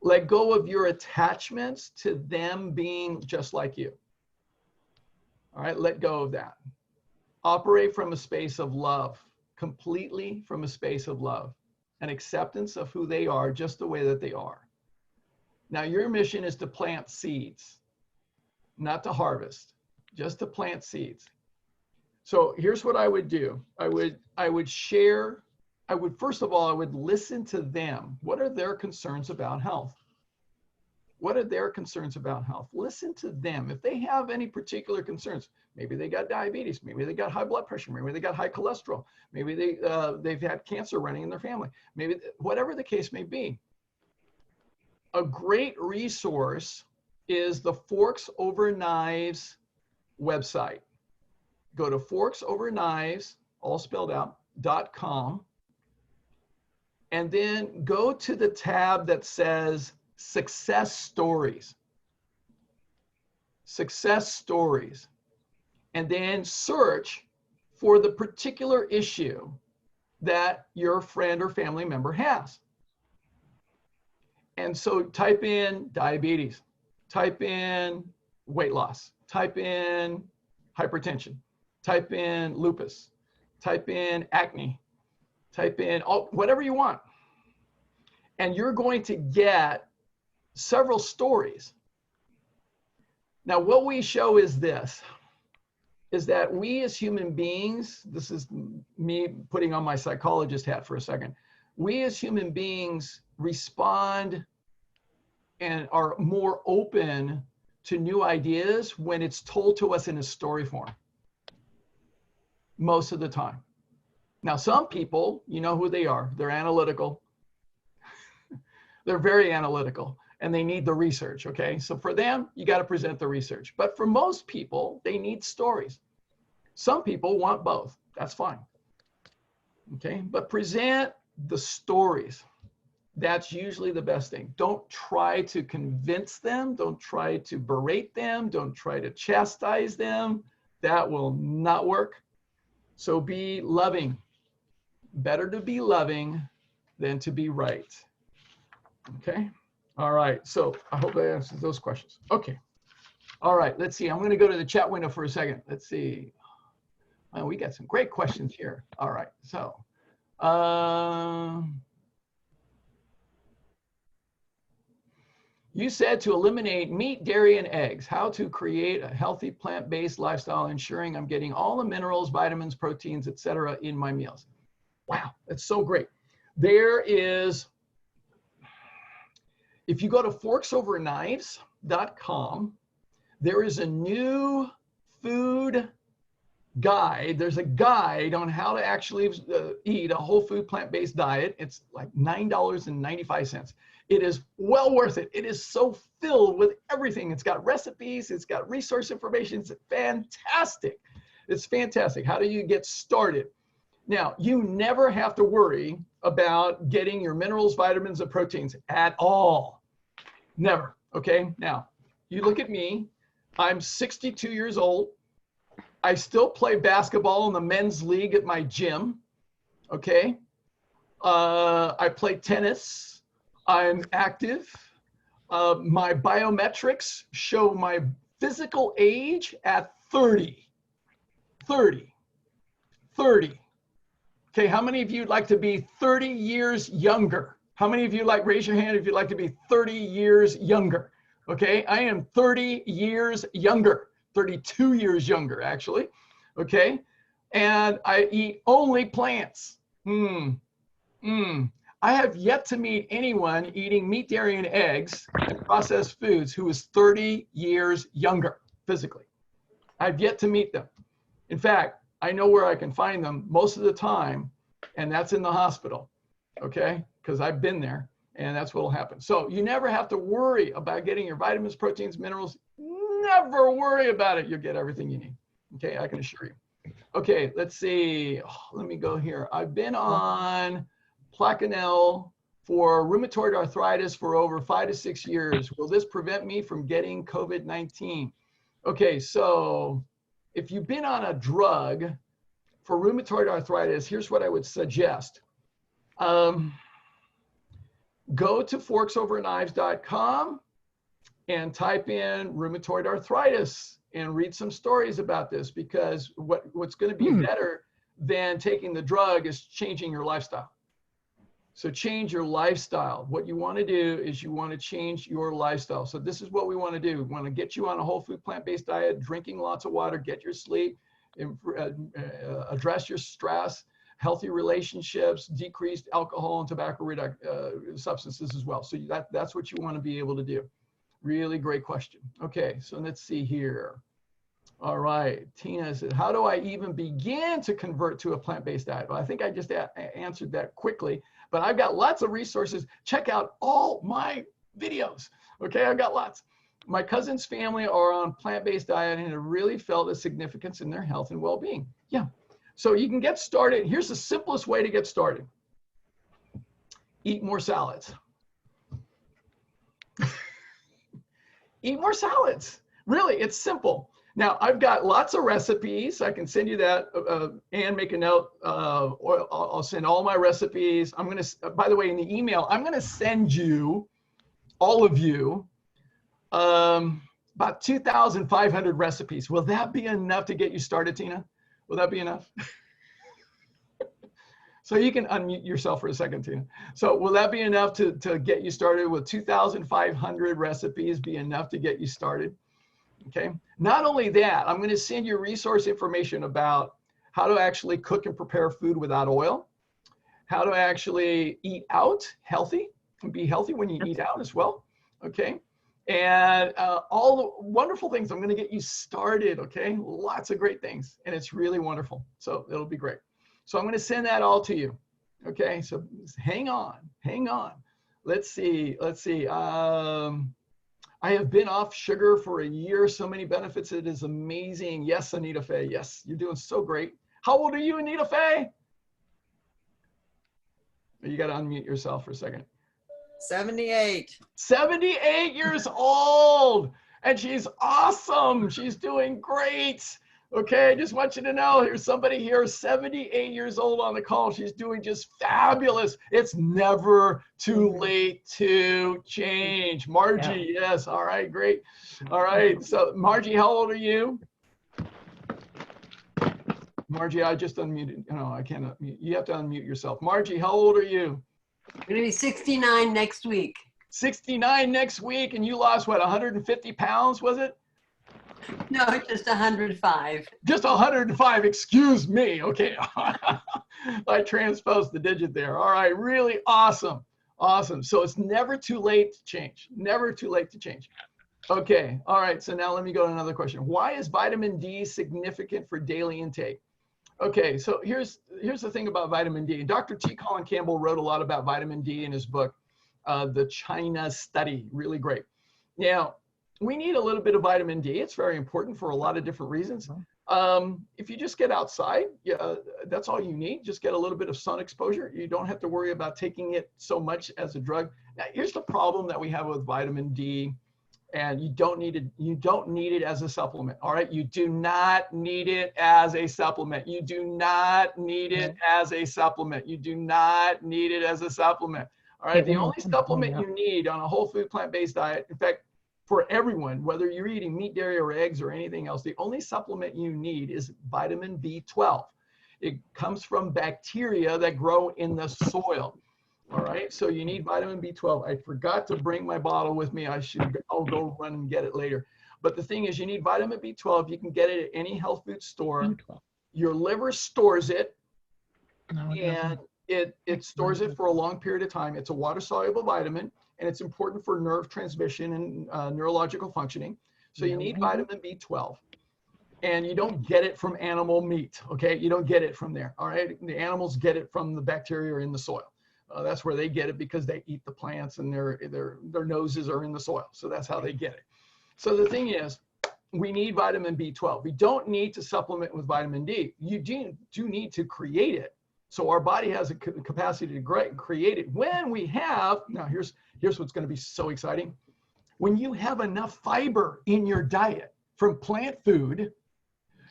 Let go of your attachments to them being just like you. All right, let go of that. Operate from a space of love. Completely from a space of love and acceptance of who they are, just the way that they are. Now, your mission is to plant seeds, not to harvest, just to plant seeds. So here's what I would do. I would share, first of all, I would listen to them. What are their concerns about health? What are their concerns about health? Listen to them. If they have any particular concerns, maybe they got diabetes, maybe they got high blood pressure, maybe they got high cholesterol, maybe they've had cancer running in their family, maybe whatever the case may be. A great resource is the Forks Over Knives website. go to forksoverknives, all spelled out, .com, and then go to the tab that says Success Stories. Success Stories. And then search for the particular issue that your friend or family member has. And so type in diabetes, type in weight loss, type in hypertension, type in lupus, type in acne, type in whatever you want. And you're going to get several stories. Now, what we show is this, is that we as human beings, this is me putting on my psychologist hat for a second, we as human beings respond and are more open to new ideas when it's told to us in a story form, most of the time. Now, some people, you know who they are. They're analytical. They're very analytical, and they need the research, okay? So for them, you got to present the research. But for most people, they need stories. Some people want both. That's fine, okay? But present the stories. That's usually the best thing. Don't try to convince them. Don't try to berate them. Don't try to chastise them. That will not work. So be loving. Better to be loving than to be right. Okay. All right. So I hope that answers those questions. Okay. All right. Let's see. I'm going to go to the chat window for a second. Let's see. Well, we got some great questions here. All right. So, you said to eliminate meat, dairy, and eggs. How to create a healthy plant-based lifestyle, ensuring I'm getting all the minerals, vitamins, proteins, etc. in my meals. Wow, that's so great. There is, if you go to forksoverknives.com, there is a new food guide. There's a guide on how to actually eat a whole food plant-based diet. It's like $9.95. It is well worth it. It is so filled with everything. It's got recipes. It's got resource information. It's fantastic. It's fantastic. How do you get started? Now, you never have to worry about getting your minerals, vitamins, and proteins at all. Never. Okay. Now, you look at me. I'm 62 years old. I still play basketball in the men's league at my gym. Okay. I play tennis. I'm active. My biometrics show my physical age at 30. 30. 30. Okay, how many of you would like to be 30 years younger? How many of you raise your hand if you'd like to be 30 years younger? Okay, I am 30 years younger, 32 years younger, actually. Okay, and I eat only plants. I have yet to meet anyone eating meat, dairy, and eggs and processed foods who is 30 years younger physically. I've yet to meet them. In fact, I know where I can find them most of the time, and that's in the hospital, okay? Because I've been there, and that's what will happen. So you never have to worry about getting your vitamins, proteins, minerals. Never worry about it. You'll get everything you need, okay? I can assure you. Okay, let's see. Let me go here. I've been on Plaquenil for rheumatoid arthritis for over 5 to 6 years. Will this prevent me from getting COVID-19? Okay, so if you've been on a drug for rheumatoid arthritis, here's what I would suggest. Go to forksoverknives.com and type in rheumatoid arthritis and read some stories about this, because what's going to be better than taking the drug is changing your lifestyle. So change your lifestyle. What you want to do is you want to change your lifestyle. So this is what we want to do. We want to get you on a whole food plant-based diet, drinking lots of water, get your sleep, address your stress, healthy relationships, decreased alcohol and tobacco substances as well. So that's what you want to be able to do. Really great question. Okay, so let's see here. All right, Tina says, how do I even begin to convert to a plant-based diet? Well, I think I just answered that quickly, but I've got lots of resources. Check out all my videos. Okay, I've got lots. My cousin's family are on plant-based diet and have really felt a significance in their health and well-being. Yeah. So you can get started. Here's the simplest way to get started. Eat more salads. Eat more salads. Really, it's simple. Now, I've got lots of recipes. I can send you that and make a note. Or I'll send all my recipes. I'm going to, by the way, in the email, I'm going to send you, all of you, about 2,500 recipes. Will that be enough to get you started, Tina? Will that be enough? So you can unmute yourself for a second, Tina. So will that be enough to get you started? With 2,500 recipes be enough to get you started? Okay. Not only that, I'm going to send you resource information about how to actually cook and prepare food without oil, how to actually eat out healthy and be healthy when you eat out as well. Okay. And all the wonderful things. I'm going to get you started. Okay. Lots of great things. And it's really wonderful. So it'll be great. So I'm going to send that all to you. Okay. So hang on. Let's see. I have been off sugar for a year. So many benefits. It is amazing. Yes, Anita Faye. Yes, you're doing so great. How old are you, Anita Faye? You got to unmute yourself for a second. 78. 78 years old. And she's awesome. She's doing great. Okay, I just want you to know, there's somebody here, 78 years old on the call. She's doing just fabulous. It's never too late to change. Margie, yes. All right, great. All right, so Margie, how old are you? Margie, I just unmuted. No, I can't unmute. You have to unmute yourself. Margie, how old are you? I'm going to be 69 next week. 69 next week, and you lost, what, 150 pounds, was it? No, just 105. Just 105, excuse me. Okay. I transposed the digit there. All right, really awesome. Awesome. So it's never too late to change. Never too late to change. Okay. All right. So now let me go to another question. Why is vitamin D significant for daily intake? Okay. So here's the thing about vitamin D. Dr. T. Colin Campbell wrote a lot about vitamin D in his book, The China Study. Really great. Now, we need a little bit of vitamin D. It's very important for a lot of different reasons. If you just get outside, that's all you need. Just get a little bit of sun exposure. You don't have to worry about taking it so much as a drug. Now, here's the problem that we have with vitamin D, and you don't need it. You don't need it as a supplement. All right, you do not need it as a supplement. You do not need it as a supplement. You do not need it as a supplement. All right, the only supplement you need on a whole food plant-based diet, in fact, for everyone, whether you're eating meat, dairy, or eggs, or anything else, the only supplement you need is vitamin B12. It comes from bacteria that grow in the soil. All right, so you need vitamin B12. I forgot to bring my bottle with me. I'll go run and get it later. But the thing is, you need vitamin B12. You can get it at any health food store. B12. Your liver stores it, and it stores it for a long period of time. It's a water-soluble vitamin, and it's important for nerve transmission and neurological functioning. So you need vitamin B12. And you don't get it from animal meat, okay? You don't get it from there, all right? The animals get it from the bacteria in the soil. That's where they get it because they eat the plants and their noses are in the soil. So that's how they get it. So the thing is, we need vitamin B12. We don't need to supplement with vitamin D. You do need to create it. So our body has a capacity to create it. When we have, now here's what's going to be so exciting. When you have enough fiber in your diet from plant food,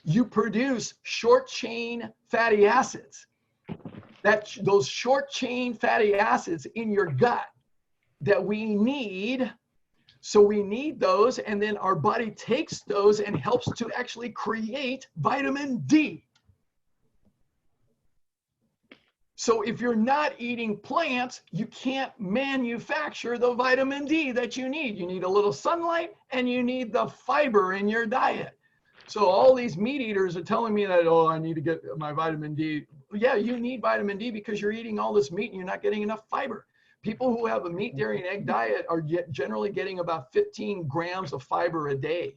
you produce short chain fatty acids. Those short chain fatty acids in your gut that we need. So we need those, and then our body takes those and helps to actually create vitamin D. So if you're not eating plants, you can't manufacture the vitamin D that you need. You need a little sunlight, and you need the fiber in your diet. So all these meat eaters are telling me that, oh, I need to get my vitamin D. Yeah, you need vitamin D because you're eating all this meat and you're not getting enough fiber. People who have a meat, dairy, and egg diet are generally getting about 15 grams of fiber a day.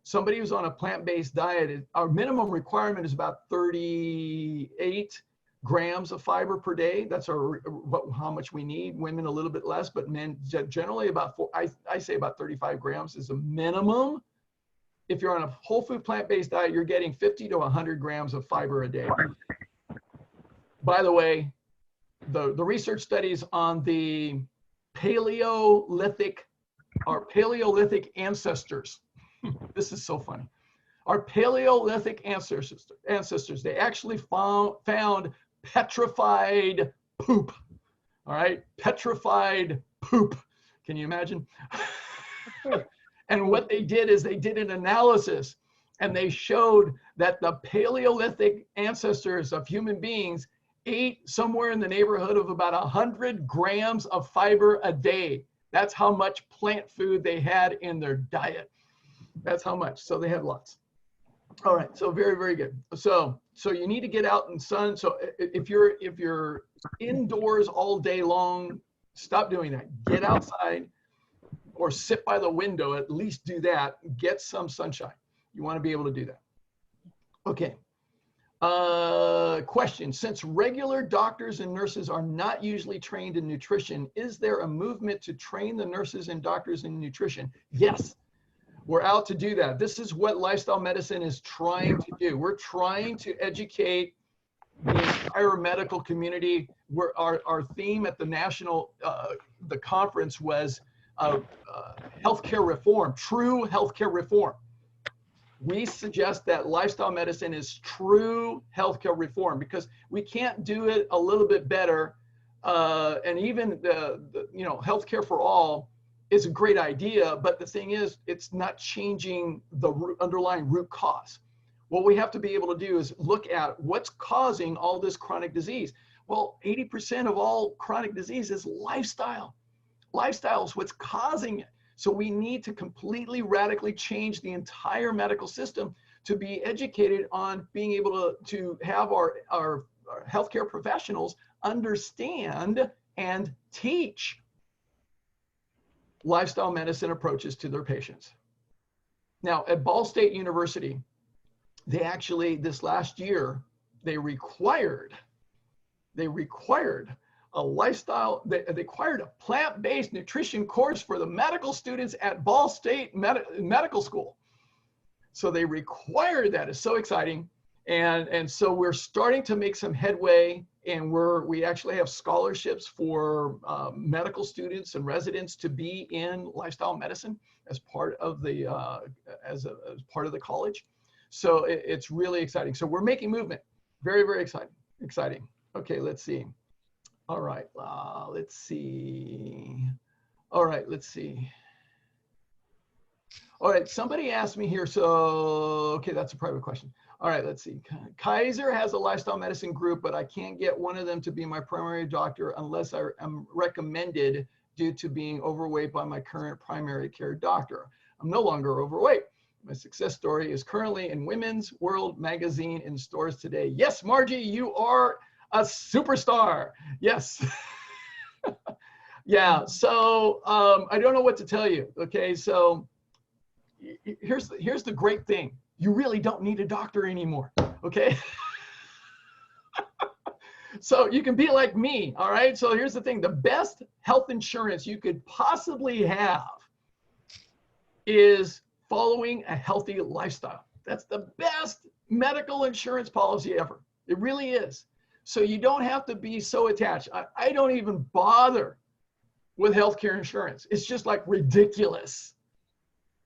Somebody who's on a plant-based diet, our minimum requirement is about 38 grams of fiber per day. That's how much we need. Women a little bit less, but men generally about I say about 35 grams is a minimum. If you're on a whole food plant-based diet, you're getting 50 to 100 grams of fiber a day. By the way, the research studies on the Paleolithic ancestors. This is so funny. Our Paleolithic ancestors, they actually found petrified poop. All right, petrified poop. Can you imagine? And what they did is they did an analysis, and they showed that the Paleolithic ancestors of human beings ate somewhere in the neighborhood of about 100 grams of fiber a day. That's how much plant food they had in their diet. That's how much. So they had lots. All right. So very, very good. So you need to get out in sun. So if you're indoors all day long, stop doing that. Get outside or sit by the window. At least do that. Get some sunshine. You want to be able to do that. Okay. Question, since regular doctors and nurses are not usually trained in nutrition, is there a movement to train the nurses and doctors in nutrition? Yes, we're out to do that. This is what lifestyle medicine is trying to do. We're trying to educate the entire medical community. Our theme at the national, the conference was healthcare reform, true healthcare reform. We suggest that lifestyle medicine is true healthcare reform because we can't do it a little bit better. And even the healthcare for all is a great idea, but the thing is, it's not changing the underlying root cause. What we have to be able to do is look at what's causing all this chronic disease. Well, 80% of all chronic disease is lifestyle. Lifestyle is what's causing it. So we need to completely radically change the entire medical system to be educated on being able to have our healthcare professionals understand and teach lifestyle medicine approaches to their patients. Now, at Ball State University, they actually, this last year, they required a lifestyle, they required a plant-based nutrition course for the medical students at Ball State Medical School. So they required that. It's so exciting. And so we're starting to make some headway, and we actually have scholarships for medical students and residents to be in lifestyle medicine as part of the as part of the college. So it's really exciting. So we're making movement. Very, very exciting. Okay, let's see. All right, let's see. All right, let's see. All right, somebody asked me here, so, okay, that's a private question. All right, let's see. Kaiser has a lifestyle medicine group, but I can't get one of them to be my primary doctor unless I am recommended due to being overweight by my current primary care doctor. I'm no longer overweight. My success story is currently in Women's World magazine in stores today. Yes, Margie, you are a superstar. Yes. Yeah. So I don't know what to tell you. Okay. So here's the great thing. You really don't need a doctor anymore. Okay. So you can be like me. All right. So here's the thing. The best health insurance you could possibly have is following a healthy lifestyle. That's the best medical insurance policy ever. It really is. So you don't have to be so attached. I don't even bother with healthcare insurance. It's just like ridiculous.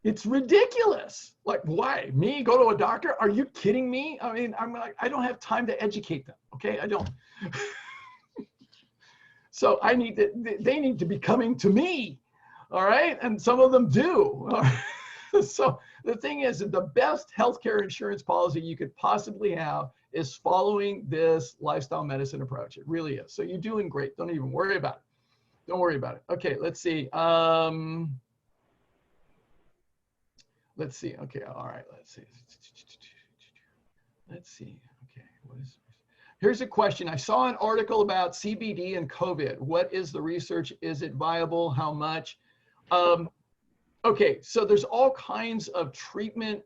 It's ridiculous. Like, why? Me go to a doctor? Are you kidding me? I mean, I'm like, I don't have time to educate them. Okay, I don't. So they need to be coming to me. All right, and some of them do. All right? So the thing is that the best healthcare insurance policy you could possibly have is following this lifestyle medicine approach. It really is. So you're doing great. Don't even worry about it. Don't worry about it. Okay, let's see. Let's see. Okay, all right. Let's see. Let's see. Okay, here's a question. I saw an article about CBD and COVID. What is the research? Is it viable? How much? Okay, so there's all kinds of treatment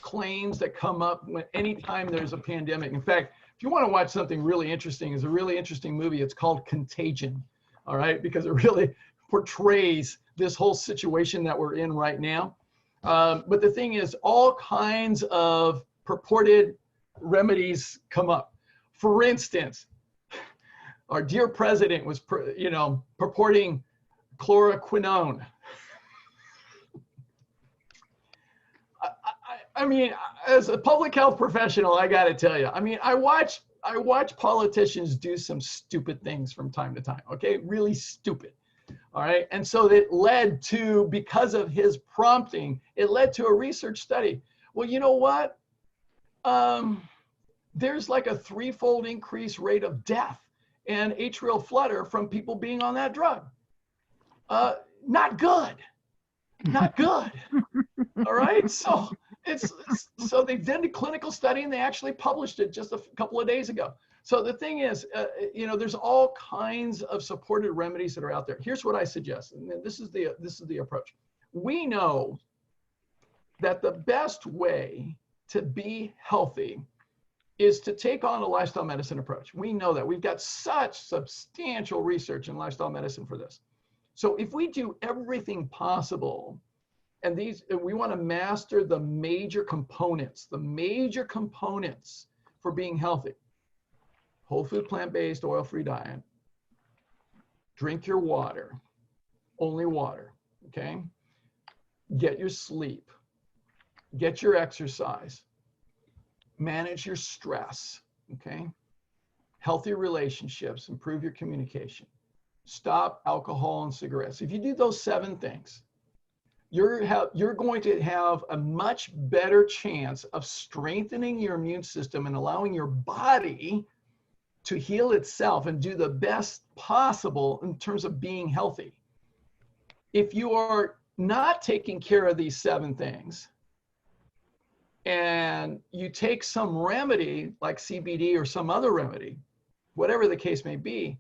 claims that come up anytime there's a pandemic. In fact, If you want to watch something really interesting, it's a really interesting movie. It's called Contagion, all right? Because it really portrays this whole situation that we're in right now. But the thing is, all kinds of purported remedies come up. For instance, our dear president was, purporting chloroquinone. I mean, as a public health professional, I got to tell you, I mean, I watch politicians do some stupid things from time to time, okay? Really stupid, all right? And so it led to, because of his prompting, it led to a research study. Well, you know what? There's like a 3-fold increase rate of death and atrial flutter from people being on that drug. Not good, not good, all right? So so they did a clinical study and they actually published it just a couple of days ago. So the thing is, there's all kinds of supported remedies that are out there. Here's what I suggest, and this is the approach. We know that the best way to be healthy is to take on a lifestyle medicine approach. We know that. We've got such substantial research in lifestyle medicine for this. So if we do everything possible, and we want to master the major components for being healthy: whole food, plant-based, oil-free diet, drink your water, only water, okay? Get your sleep, get your exercise, manage your stress, okay? Healthy relationships, improve your communication, stop alcohol and cigarettes. If you do those 7 things, you're going to have a much better chance of strengthening your immune system and allowing your body to heal itself and do the best possible in terms of being healthy. If you are not taking care of these 7 things and you take some remedy like CBD or some other remedy, whatever the case may be,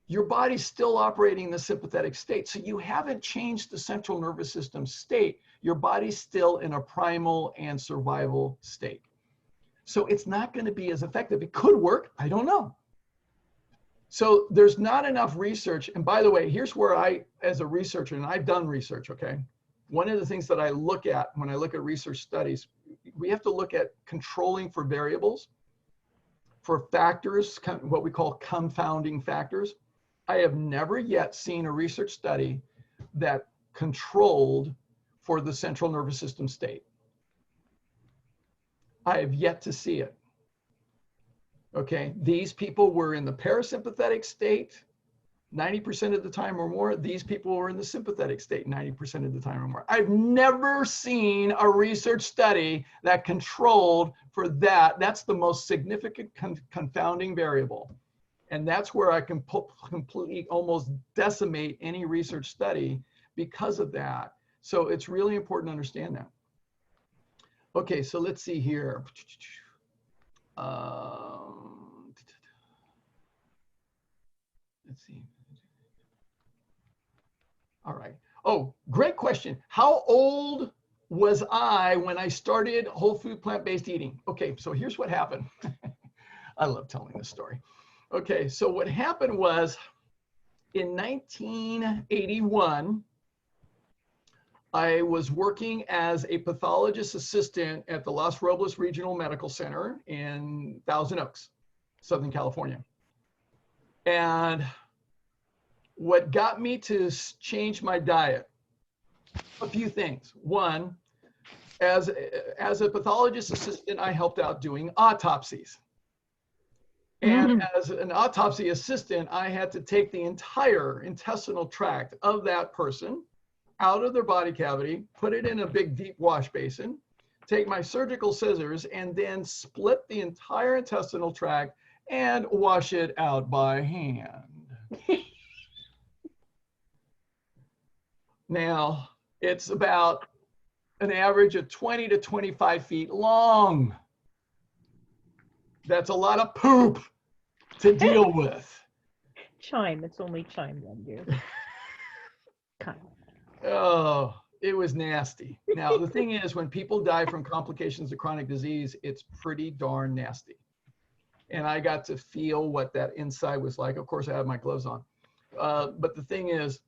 your body's still operating in the sympathetic state. So you haven't changed the central nervous system state. Your body's still in a primal and survival state. So it's not going to be as effective. It could work. I don't know. So there's not enough research. And by the way, here's where I, as a researcher, and I've done research, okay? One of the things that I look at when I look at research studies, we have to look at controlling for variables, for factors, what we call confounding factors. I have never yet seen a research study that controlled for the central nervous system state. I have yet to see it. Okay, these people were in the parasympathetic state 90% of the time or more. These people were in the sympathetic state 90% of the time or more. I've never seen a research study that controlled for that. That's the most significant confounding variable. And that's where I can completely almost decimate any research study because of that. So it's really important to understand that. Okay, so let's see here. Let's see. All right. Oh, great question. How old was I when I started whole food plant-based eating? Okay, so here's what happened. I love telling this story. Okay, so what happened was in 1981, I was working as a pathologist assistant at the Los Robles Regional Medical Center in Thousand Oaks, Southern California. And what got me to change my diet, a few things. One, as a pathologist assistant, I helped out doing autopsies. And as an autopsy assistant, I had to take the entire intestinal tract of that person out of their body cavity, put it in a big deep wash basin, take my surgical scissors, and then split the entire intestinal tract and wash it out by hand. Now, it's about an average of 20 to 25 feet long. That's a lot of poop to deal with. Chime, it's only chime then, dear. Oh, it was nasty. Now, the thing is, when people die from complications of chronic disease, it's pretty darn nasty. And I got to feel what that inside was like. Of course, I had my gloves on. But the thing is,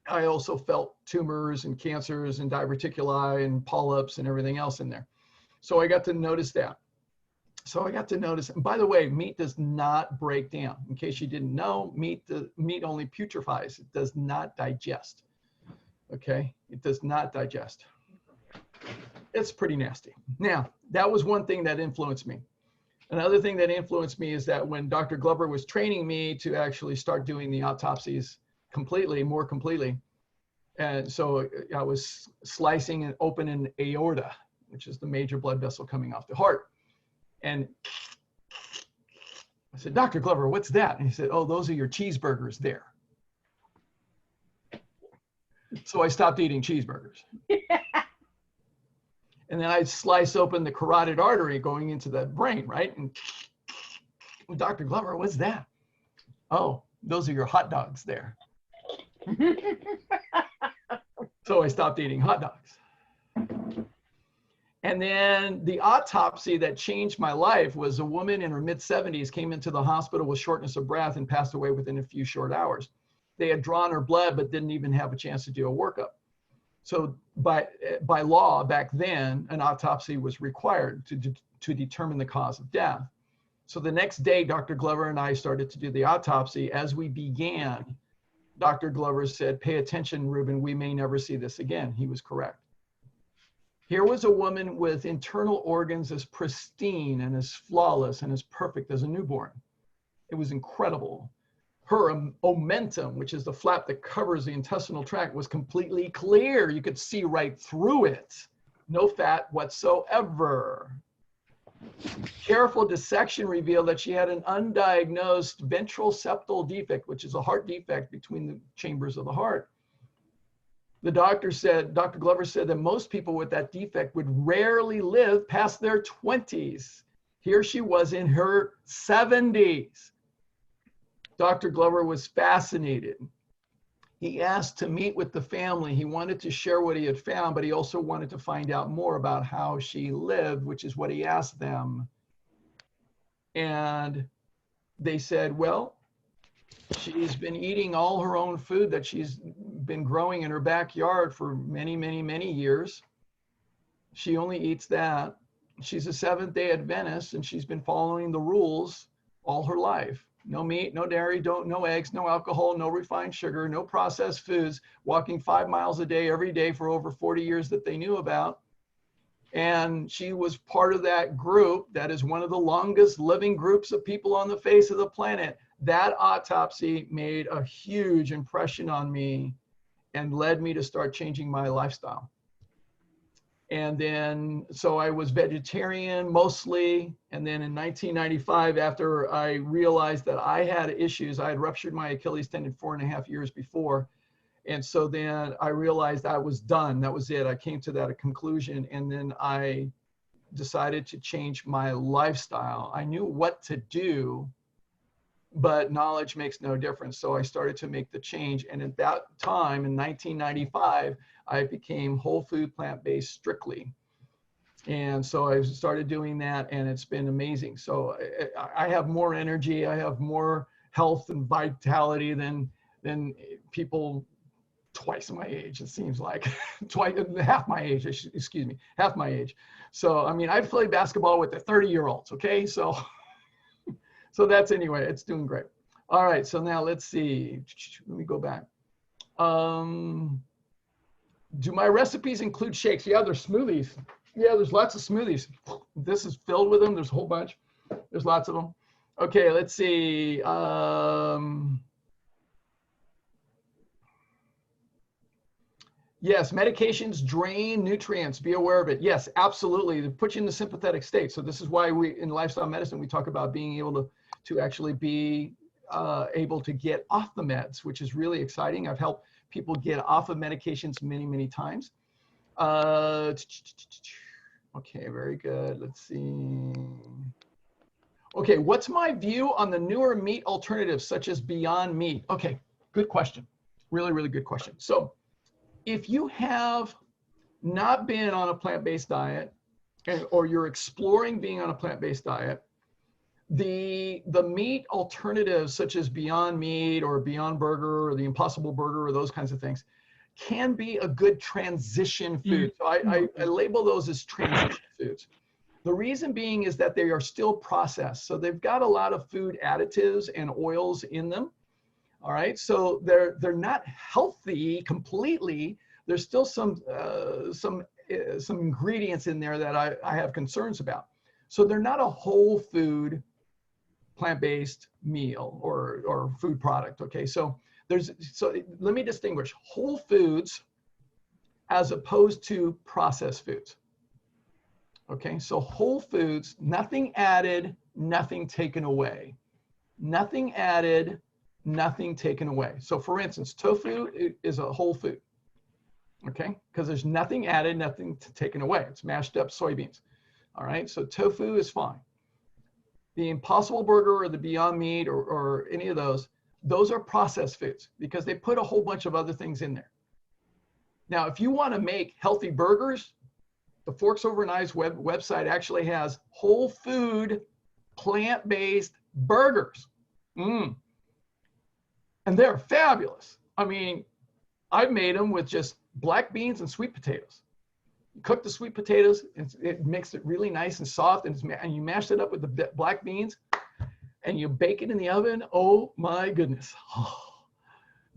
I also felt tumors and cancers and diverticuli and polyps and everything else in there. So I got to notice that. So I got to notice, and by the way, meat does not break down. In case you didn't know, meat only putrefies. It does not digest. Okay, it does not digest. It's pretty nasty. Now, that was one thing that influenced me. Another thing that influenced me is that when Dr. Glover was training me to actually start doing the autopsies more completely, and so I was slicing and open an aorta, which is the major blood vessel coming off the heart. And I said, Dr. Glover, what's that? And he said, oh, those are your cheeseburgers there. So I stopped eating cheeseburgers. And then I'd slice open the carotid artery going into the brain, right? And Dr. Glover, what's that? Oh, those are your hot dogs there. So I stopped eating hot dogs. And then the autopsy that changed my life was a woman in her mid-70s came into the hospital with shortness of breath and passed away within a few short hours. They had drawn her blood, but didn't even have a chance to do a workup. So by law back then, an autopsy was required to determine the cause of death. So the next day, Dr. Glover and I started to do the autopsy. As we began, Dr. Glover said, pay attention, Ruben, we may never see this again. He was correct. Here was a woman with internal organs as pristine and as flawless and as perfect as a newborn. It was incredible. Her omentum, which is the flap that covers the intestinal tract, was completely clear. You could see right through it. No fat whatsoever. Careful dissection revealed that she had an undiagnosed ventral septal defect, which is a heart defect between the chambers of the heart. The doctor said, Dr. Glover said that most people with that defect would rarely live past their 20s. Here she was in her 70s. Dr. Glover was fascinated. He asked to meet with the family. He wanted to share what he had found, but he also wanted to find out more about how she lived, which is what he asked them. And they said, well, she's been eating all her own food that she's been growing in her backyard for many, many, many years. She only eats that. She's a Seventh-day Adventist, and she's been following the rules all her life. No meat, no dairy, no eggs, no alcohol, no refined sugar, no processed foods, walking 5 miles a day every day for over 40 years that they knew about. And she was part of that group that is one of the longest living groups of people on the face of the planet. That autopsy made a huge impression on me and led me to start changing my lifestyle. And then, so I was vegetarian mostly. And then in 1995, after I realized that I had issues, I had ruptured my Achilles tendon 4.5 years before. And so then I realized I was done. That was it. I came to that conclusion. And then I decided to change my lifestyle. I knew what to do, but knowledge makes no difference. So I started to make the change. And at that time in 1995, I became whole food, plant-based strictly. And so I started doing that, and it's been amazing. So I have more energy. I have more health and vitality than people twice my age, it seems like. Half my age, excuse me, half my age. So, I mean, I play basketball with the 30-year-olds, okay? So that's anyway, it's doing great. All right, so now let's see. Let me go back. Do my recipes include shakes? Yeah, there's smoothies. Yeah, there's lots of smoothies. This is filled with them. There's a whole bunch. There's lots of them. Okay, let's see. Yes, medications drain nutrients. Be aware of it. Yes, absolutely. They put you in the sympathetic state. So this is why we, in lifestyle medicine, we talk about being able to actually be able to get off the meds, which is really exciting. I've helped people get off of medications many, many times. Okay, very good. Let's see. Okay, what's my view on the newer meat alternatives such as Beyond Meat? Okay, good question. Really, really good question. So if you have not been on a plant-based diet or you're exploring being on a plant-based diet, the meat alternatives such as Beyond Meat or Beyond Burger or the Impossible Burger or those kinds of things can be a good transition food. So I label those as transition foods. The reason being is that they are still processed. So they've got a lot of food additives and oils in them. All right, so they're not healthy completely. There's still some ingredients in there that I have concerns about. So they're not a whole food plant-based meal or food product. Okay, so let me distinguish whole foods as opposed to processed foods. Okay, so whole foods, nothing added, nothing taken away. Nothing added, nothing taken away. So for instance, tofu is a whole food. Okay, because there's nothing added, nothing taken away. It's mashed up soybeans. All right, so tofu is fine. The Impossible Burger or the Beyond Meat or any of those are processed foods because they put a whole bunch of other things in there. Now, if you want to make healthy burgers, the Forks Over Knives website actually has whole food, plant-based burgers. And they're fabulous. I mean, I've made them with just black beans and sweet potatoes. You cook the sweet potatoes, and it makes it really nice and soft, and you mash it up with the black beans, and you bake it in the oven. Oh my goodness. Oh,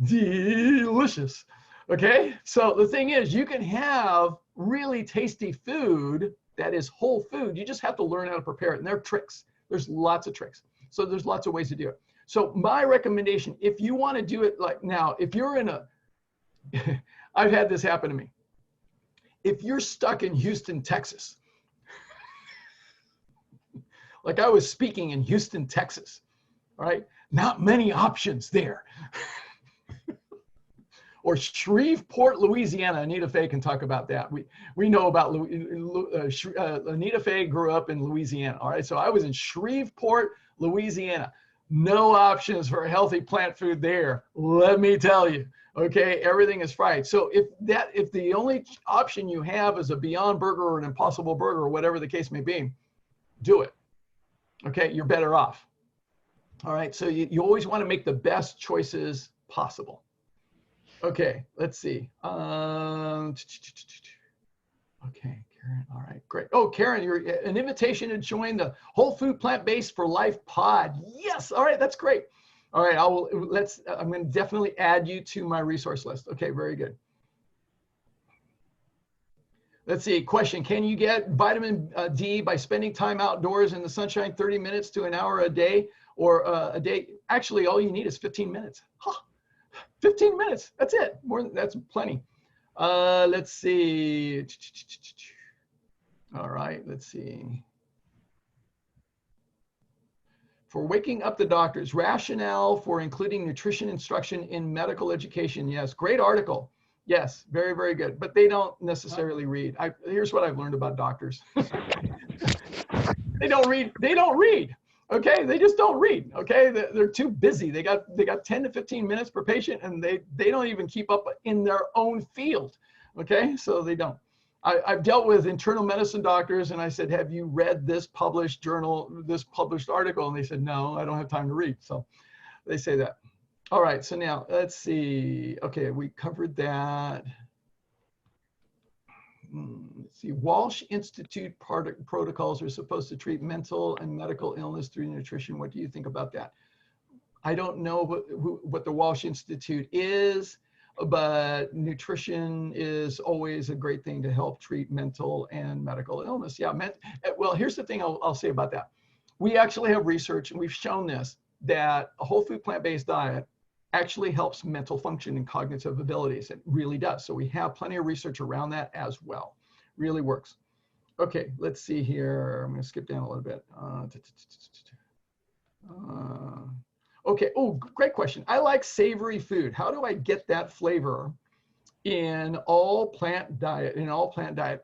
delicious. Okay, so the thing is, you can have really tasty food that is whole food. You just have to learn how to prepare it, and there are tricks. There's lots of tricks. So there's lots of ways to do it. So my recommendation, if you want to do it like now, if you're in I've had this happen to me. If you're stuck in Houston, Texas, like I was speaking in Houston, Texas, all right, not many options there. Or Shreveport, Louisiana. Anita Faye can talk about that. We know about Anita Faye grew up in Louisiana. All right, so I was in Shreveport, Louisiana. No options for healthy plant food there. Let me tell you. Okay, everything is fried. So if the only option you have is a Beyond Burger or an Impossible Burger or whatever the case may be, do it. Okay, you're better off. All right, so you always want to make the best choices possible. Okay, let's see. Okay, Karen, all right, great. Oh, Karen, you're an invitation to join the Whole Food Plant-Based for Life pod. Yes, all right, that's great. All right, I'm going to definitely add you to my resource list. Okay, very good. Let's see, question, can you get vitamin D by spending time outdoors in the sunshine 30 minutes to an hour a day or a day? Actually, all you need is 15 minutes. Huh. 15 minutes, that's it. That's plenty. Let's see. All right, let's see. For waking up the doctors, rationale for including nutrition instruction in medical education. Yes, great article. Yes, very, very good. But they don't necessarily read. Here's what I've learned about doctors. They don't read. They don't read. Okay, they just don't read. Okay, they're too busy. They got 10 to 15 minutes per patient, and they don't even keep up in their own field. Okay, so they don't. I've dealt with internal medicine doctors, and I said, have you read this published journal, this published article? And they said, no, I don't have time to read. So they say that. All right, so now let's see. Okay, we covered that. Let's see, Walsh Institute protocols are supposed to treat mental and medical illness through nutrition. What do you think about that? I don't know what the Walsh Institute is, but nutrition is always a great thing to help treat mental and medical illness. Yeah, well, here's the thing I'll say about that. We actually have research, and we've shown this, that a whole food plant-based diet actually helps mental function and cognitive abilities. It really does. So we have plenty of research around that as well. Really works. Okay, let's see here. I'm going to skip down a little bit. Okay, oh, great question. I like savory food. How do I get that flavor in all plant diet?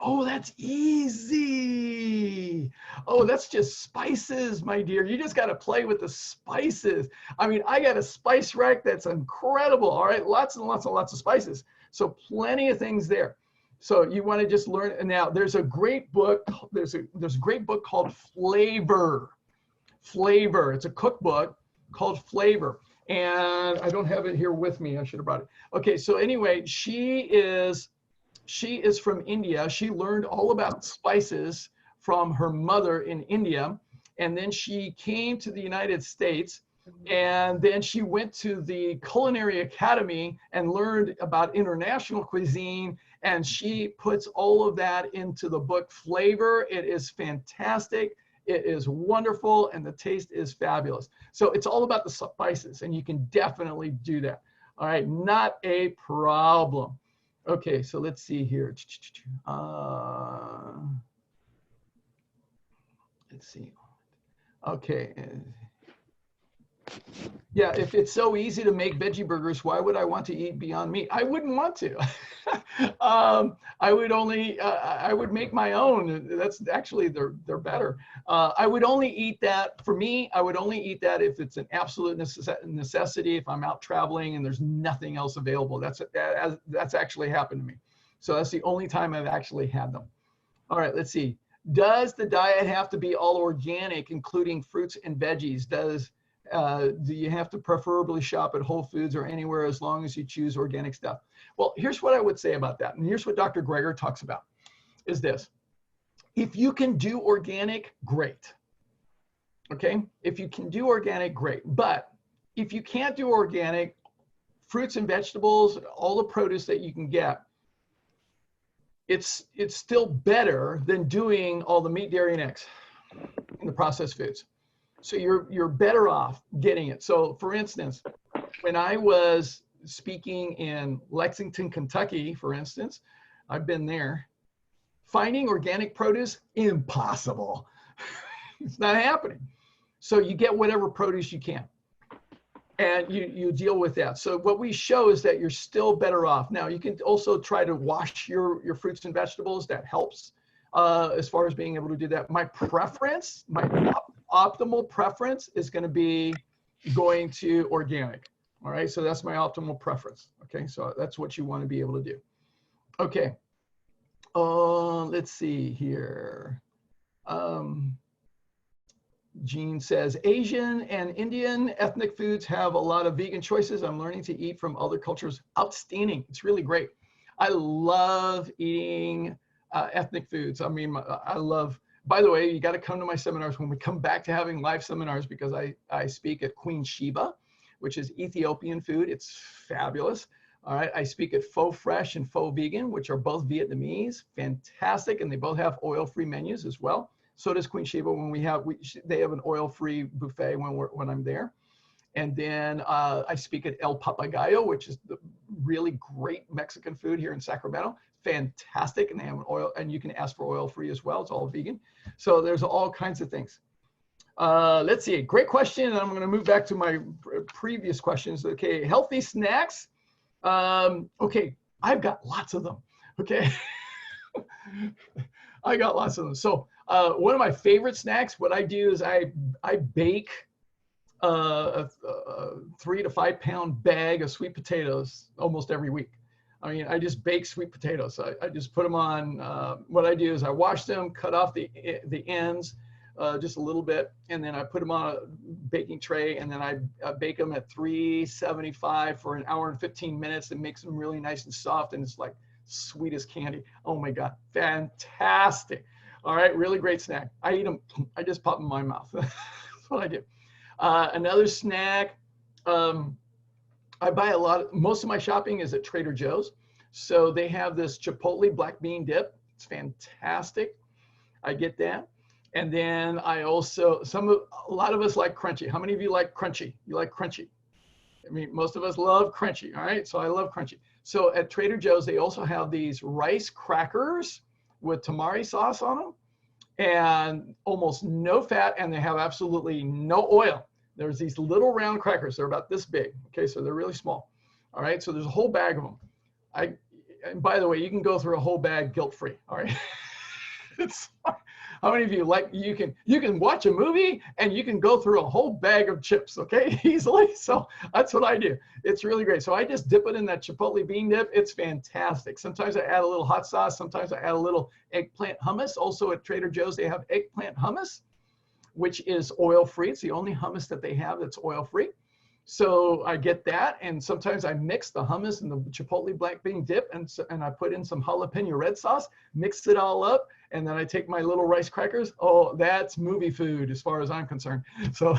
Oh, that's easy. Oh, that's just spices, my dear. You just got to play with the spices. I mean, I got a spice rack that's incredible. All right, lots and lots and lots of spices. So plenty of things there. So you want to just learn. And now there's a great book. There's a great book called Flavor. Flavor. It's a cookbook called Flavor. And I don't have it here with me. I should have brought it. Okay, so anyway, she is from India. She learned all about spices from her mother in India. And then she came to the United States, and then she went to the Culinary Academy and learned about international cuisine. And she puts all of that into the book Flavor. It is fantastic. It is wonderful, and the taste is fabulous. So it's all about the spices, and you can definitely do that. All right, not a problem. Okay, so let's see here. Let's see. Okay. Yeah, if it's so easy to make veggie burgers, why would I want to eat Beyond Meat? I wouldn't want to. I would make my own. That's actually, they're better. I would only eat that, for me, I would only eat that if it's an absolute necessity, if I'm out traveling and there's nothing else available. That's actually happened to me. So that's the only time I've actually had them. All right, let's see. Does the diet have to be all organic, including fruits and veggies? Do you have to preferably shop at Whole Foods or anywhere as long as you choose organic stuff? Well, here's what I would say about that. And here's what Dr. Greger talks about is this. If you can do organic, great. Okay? If you can do organic, great. But if you can't do organic, fruits and vegetables, all the produce that you can get, it's still better than doing all the meat, dairy, and eggs and the processed foods. So you're better off getting it. So for instance, when I was speaking in Lexington, Kentucky, for instance, I've been there, finding organic produce, impossible. It's not happening. So you get whatever produce you can. And you deal with that. So what we show is that you're still better off. Now, you can also try to wash your fruits and vegetables. That helps as far as being able to do that. My preference, my optimal preference is going to be going to organic. All right, so that's my optimal preference. Okay, so that's what you want to be able to do. Okay, let's see here. Jean says, Asian and Indian ethnic foods have a lot of vegan choices. I'm learning to eat from other cultures. Outstanding. It's really great. I love eating ethnic foods. I mean, I love, by the way, you got to come to my seminars when we come back to having live seminars, because I speak at Queen Sheba, which is Ethiopian food. It's fabulous. All right. I speak at Faux Fresh and Faux Vegan, which are both Vietnamese. Fantastic. And they both have oil-free menus as well. So does Queen Sheba. When they have an oil-free buffet when I'm there. And then I speak at El Papagayo, which is the really great Mexican food here in Sacramento. Fantastic. And they have an oil, and you can ask for oil-free as well. It's all vegan. So there's all kinds of things. Let's see. Great question. And I'm going to move back to my previous questions. Okay. Healthy snacks. Okay. I've got lots of them. Okay. I got lots of them. So one of my favorite snacks, what I do is I bake a 3 to 5 pound bag of sweet potatoes almost every week. I mean, I just bake sweet potatoes. I just put them on, what I do is I wash them, cut off the ends just a little bit, and then I put them on a baking tray, and then I bake them at 375 for an hour and 15 minutes. It makes them really nice and soft, and it's like sweet as candy. Oh my God, fantastic. All right, really great snack. I eat them, I just pop them in my mouth. That's what I do. Another snack, I buy most of my shopping is at Trader Joe's. So they have this Chipotle black bean dip. It's fantastic. I get that. And then I also, a lot of us like crunchy. How many of you like crunchy? You like crunchy? I mean, most of us love crunchy, all right? So I love crunchy. So at Trader Joe's, they also have these rice crackers with tamari sauce on them and almost no fat, and they have absolutely no oil. There's these little round crackers. They're about this big. Okay, so they're really small. All right, so there's a whole bag of them. And by the way, you can go through a whole bag guilt-free. All right. How many of you like, you can watch a movie and you can go through a whole bag of chips, okay, easily. So that's what I do. It's really great. So I just dip it in that Chipotle bean dip. It's fantastic. Sometimes I add a little hot sauce. Sometimes I add a little eggplant hummus. Also at Trader Joe's, they have eggplant hummus. which is oil-free. It's the only hummus that they have that's oil-free. So I get that, and sometimes I mix the hummus and the Chipotle black bean dip, and I put in some jalapeno red sauce, mix it all up, and then I take my little rice crackers. Oh, that's movie food as far as I'm concerned. So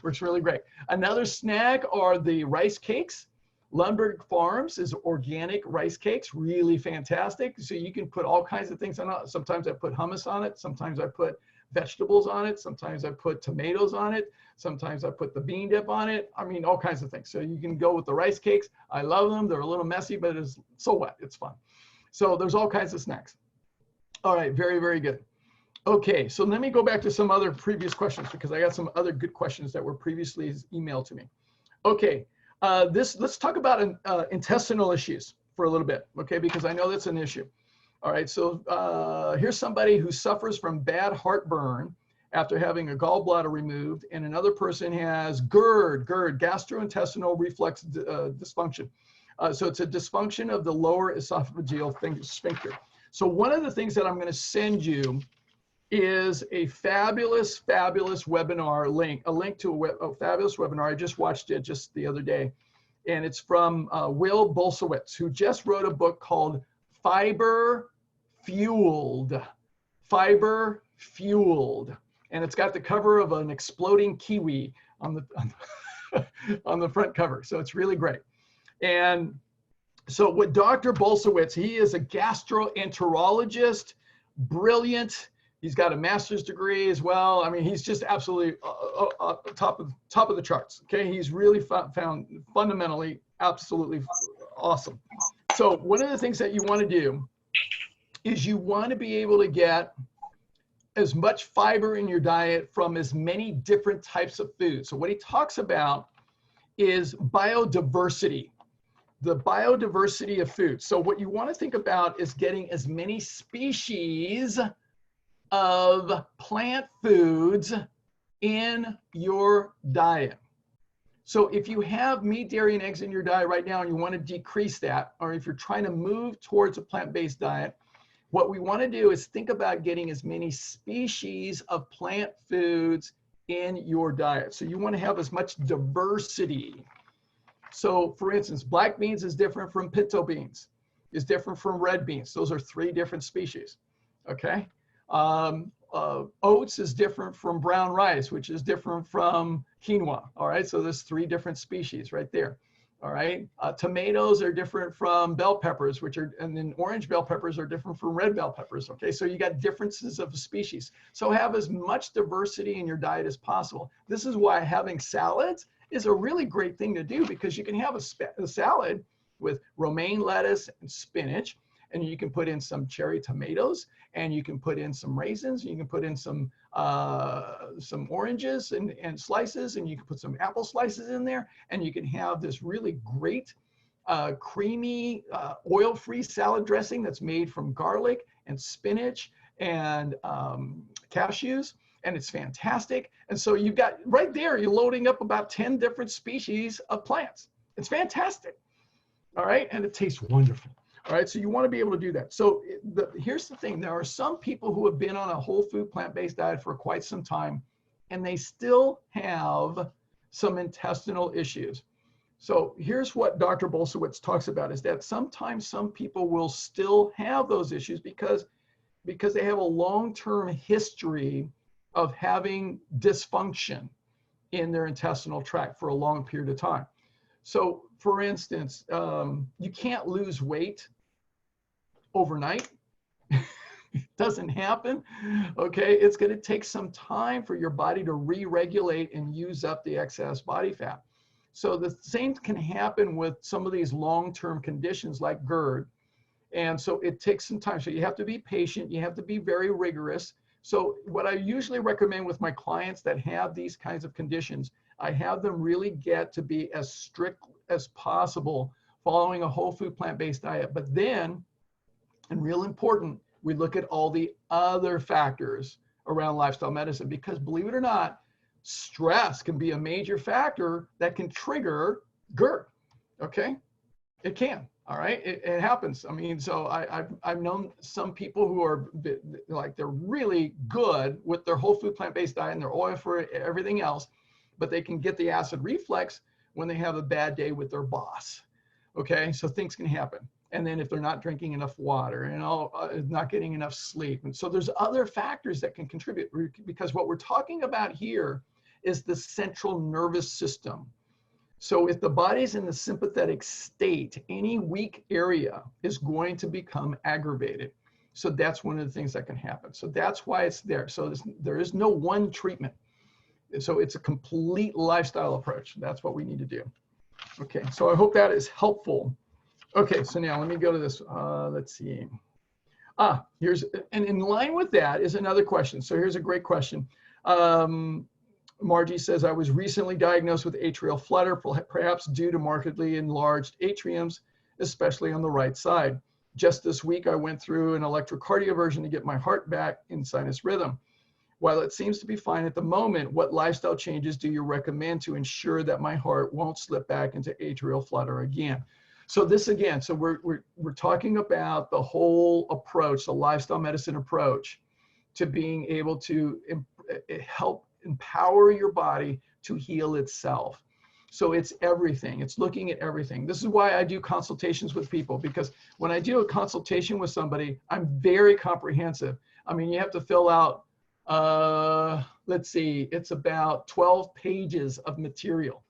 works really great. Another snack are the rice cakes. Lundberg Farms is organic rice cakes, really fantastic. So you can put all kinds of things on it. Sometimes I put hummus on it. Sometimes I put vegetables on it. Sometimes I put tomatoes on it. Sometimes I put the bean dip on it. I mean, all kinds of things. So you can go with the rice cakes. I love them. They're a little messy, but it's so what? It's fun. So there's all kinds of snacks. All right, very, very good. Okay, so let me go back to some other previous questions because I got some other good questions that were previously emailed to me. Okay, let's talk about intestinal issues for a little bit, okay, because I know that's an issue. All right, so here's somebody who suffers from bad heartburn after having a gallbladder removed, and another person has GERD, gastrointestinal reflux dysfunction. So it's a dysfunction of the lower esophageal sphincter. So one of the things that I'm going to send you is a fabulous webinar link, a link to a fabulous webinar. I just watched it just the other day, and it's from Will Bolsewitz, who just wrote a book called Fiber Fueled, and it's got the cover of an exploding kiwi on the front cover. So it's really great. And so with Dr. Bolsewitz, he is a gastroenterologist, brilliant. He's got a master's degree as well. I mean, he's just absolutely top of the charts. Okay, he's really found fundamentally absolutely awesome. So one of the things that you want to do is you want to be able to get as much fiber in your diet from as many different types of foods. So what he talks about is biodiversity, the biodiversity of food. So what you want to think about is getting as many species of plant foods in your diet. So if you have meat, dairy, and eggs in your diet right now and you want to decrease that, or if you're trying to move towards a plant-based diet, what we want to do is think about getting as many species of plant foods in your diet. So you want to have as much diversity. So for instance, black beans is different from pinto beans, is different from red beans. Those are 3 different species, okay? Oats is different from brown rice, which is different from quinoa, all right? So there's 3 different species right there, all right? Tomatoes are different from bell peppers, and then orange bell peppers are different from red bell peppers, okay? So you got differences of species. So have as much diversity in your diet as possible. This is why having salads is a really great thing to do, because you can have a salad with romaine lettuce and spinach, and you can put in some cherry tomatoes, and you can put in some raisins, and you can put in some oranges and slices, and you can put some apple slices in there, and you can have this really great creamy oil-free salad dressing that's made from garlic and spinach and cashews, and it's fantastic. And so you've got right there, you're loading up about 10 different species of plants. It's fantastic, all right? And it tastes wonderful. All right, so you want to be able to do that. So here's the thing. There are some people who have been on a whole food plant-based diet for quite some time, and they still have some intestinal issues. So here's what Dr. Bolsewitz talks about, is that sometimes some people will still have those issues because they have a long-term history of having dysfunction in their intestinal tract for a long period of time. So for instance, you can't lose weight overnight. It doesn't happen, okay? It's going to take some time for your body to re-regulate and use up the excess body fat. So the same can happen with some of these long-term conditions like GERD. And so it takes some time. So you have to be patient. You have to be very rigorous. So what I usually recommend with my clients that have these kinds of conditions, I have them really get to be as strict as possible following a whole food plant-based diet. But then, and real important, we look at all the other factors around lifestyle medicine, because believe it or not, stress can be a major factor that can trigger GERD, okay? It can. All right. It happens. I mean, so I've known some people who are like, they're really good with their whole food plant-based diet and their oil for everything else, but they can get the acid reflux when they have a bad day with their boss. Okay. So things can happen. And then if they're not drinking enough water and not getting enough sleep. And so there's other factors that can contribute, because what we're talking about here is the central nervous system. So if the body's in the sympathetic state, any weak area is going to become aggravated. So that's one of the things that can happen. So that's why it's there. So there is no one treatment. So it's a complete lifestyle approach. That's what we need to do. Okay, so I hope that is helpful. Okay, so now let me go to this. Let's see. And in line with that is another question. So here's a great question. Margie says, I was recently diagnosed with atrial flutter, perhaps due to markedly enlarged atriums, especially on the right side. Just this week, I went through an electrocardioversion to get my heart back in sinus rhythm. While it seems to be fine at the moment, what lifestyle changes do you recommend to ensure that my heart won't slip back into atrial flutter again? So this again, so we're talking about the whole approach, the lifestyle medicine approach to being able to help empower your body to heal itself. So it's everything. It's looking at everything. This is why I do consultations with people, because when I do a consultation with somebody, I'm very comprehensive. I mean, you have to fill out, let's see, it's about 12 pages of material,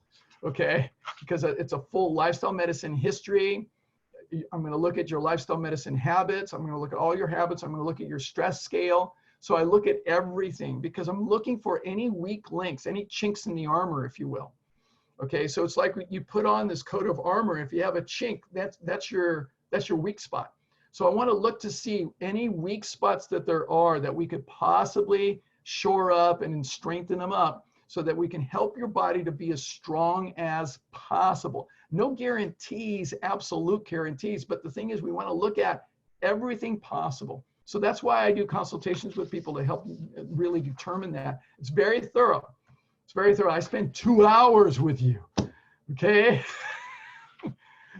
okay? Because it's a full lifestyle medicine history. I'm going to look at your lifestyle medicine habits. I'm going to look at all your habits. I'm going to look at your stress scale. So I look at everything because I'm looking for any weak links, any chinks in the armor, if you will. Okay, so it's like you put on this coat of armor. If you have a chink, that's your weak spot. So I want to look to see any weak spots that there are that we could possibly shore up and strengthen them up so that we can help your body to be as strong as possible. No guarantees, absolute guarantees, but the thing is we want to look at everything possible. So that's why I do consultations with people to help really determine that. It's very thorough. It's very thorough. I spend 2 hours with you, okay?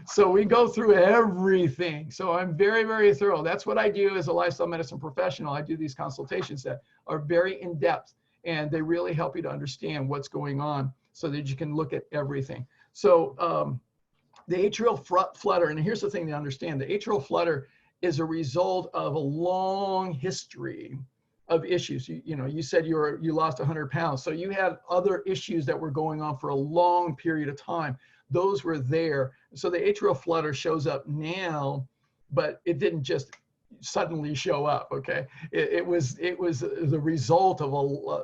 So we go through everything. So I'm very, very thorough. That's what I do as a lifestyle medicine professional. I do these consultations that are very in-depth, and they really help you to understand what's going on so that you can look at everything. So the atrial flutter, and here's the thing to understand, the atrial flutter is a result of a long history of issues. You said you lost 100 pounds. So you had other issues that were going on for a long period of time. Those were there. So the atrial flutter shows up now, but it didn't just suddenly show up, okay? It was the result of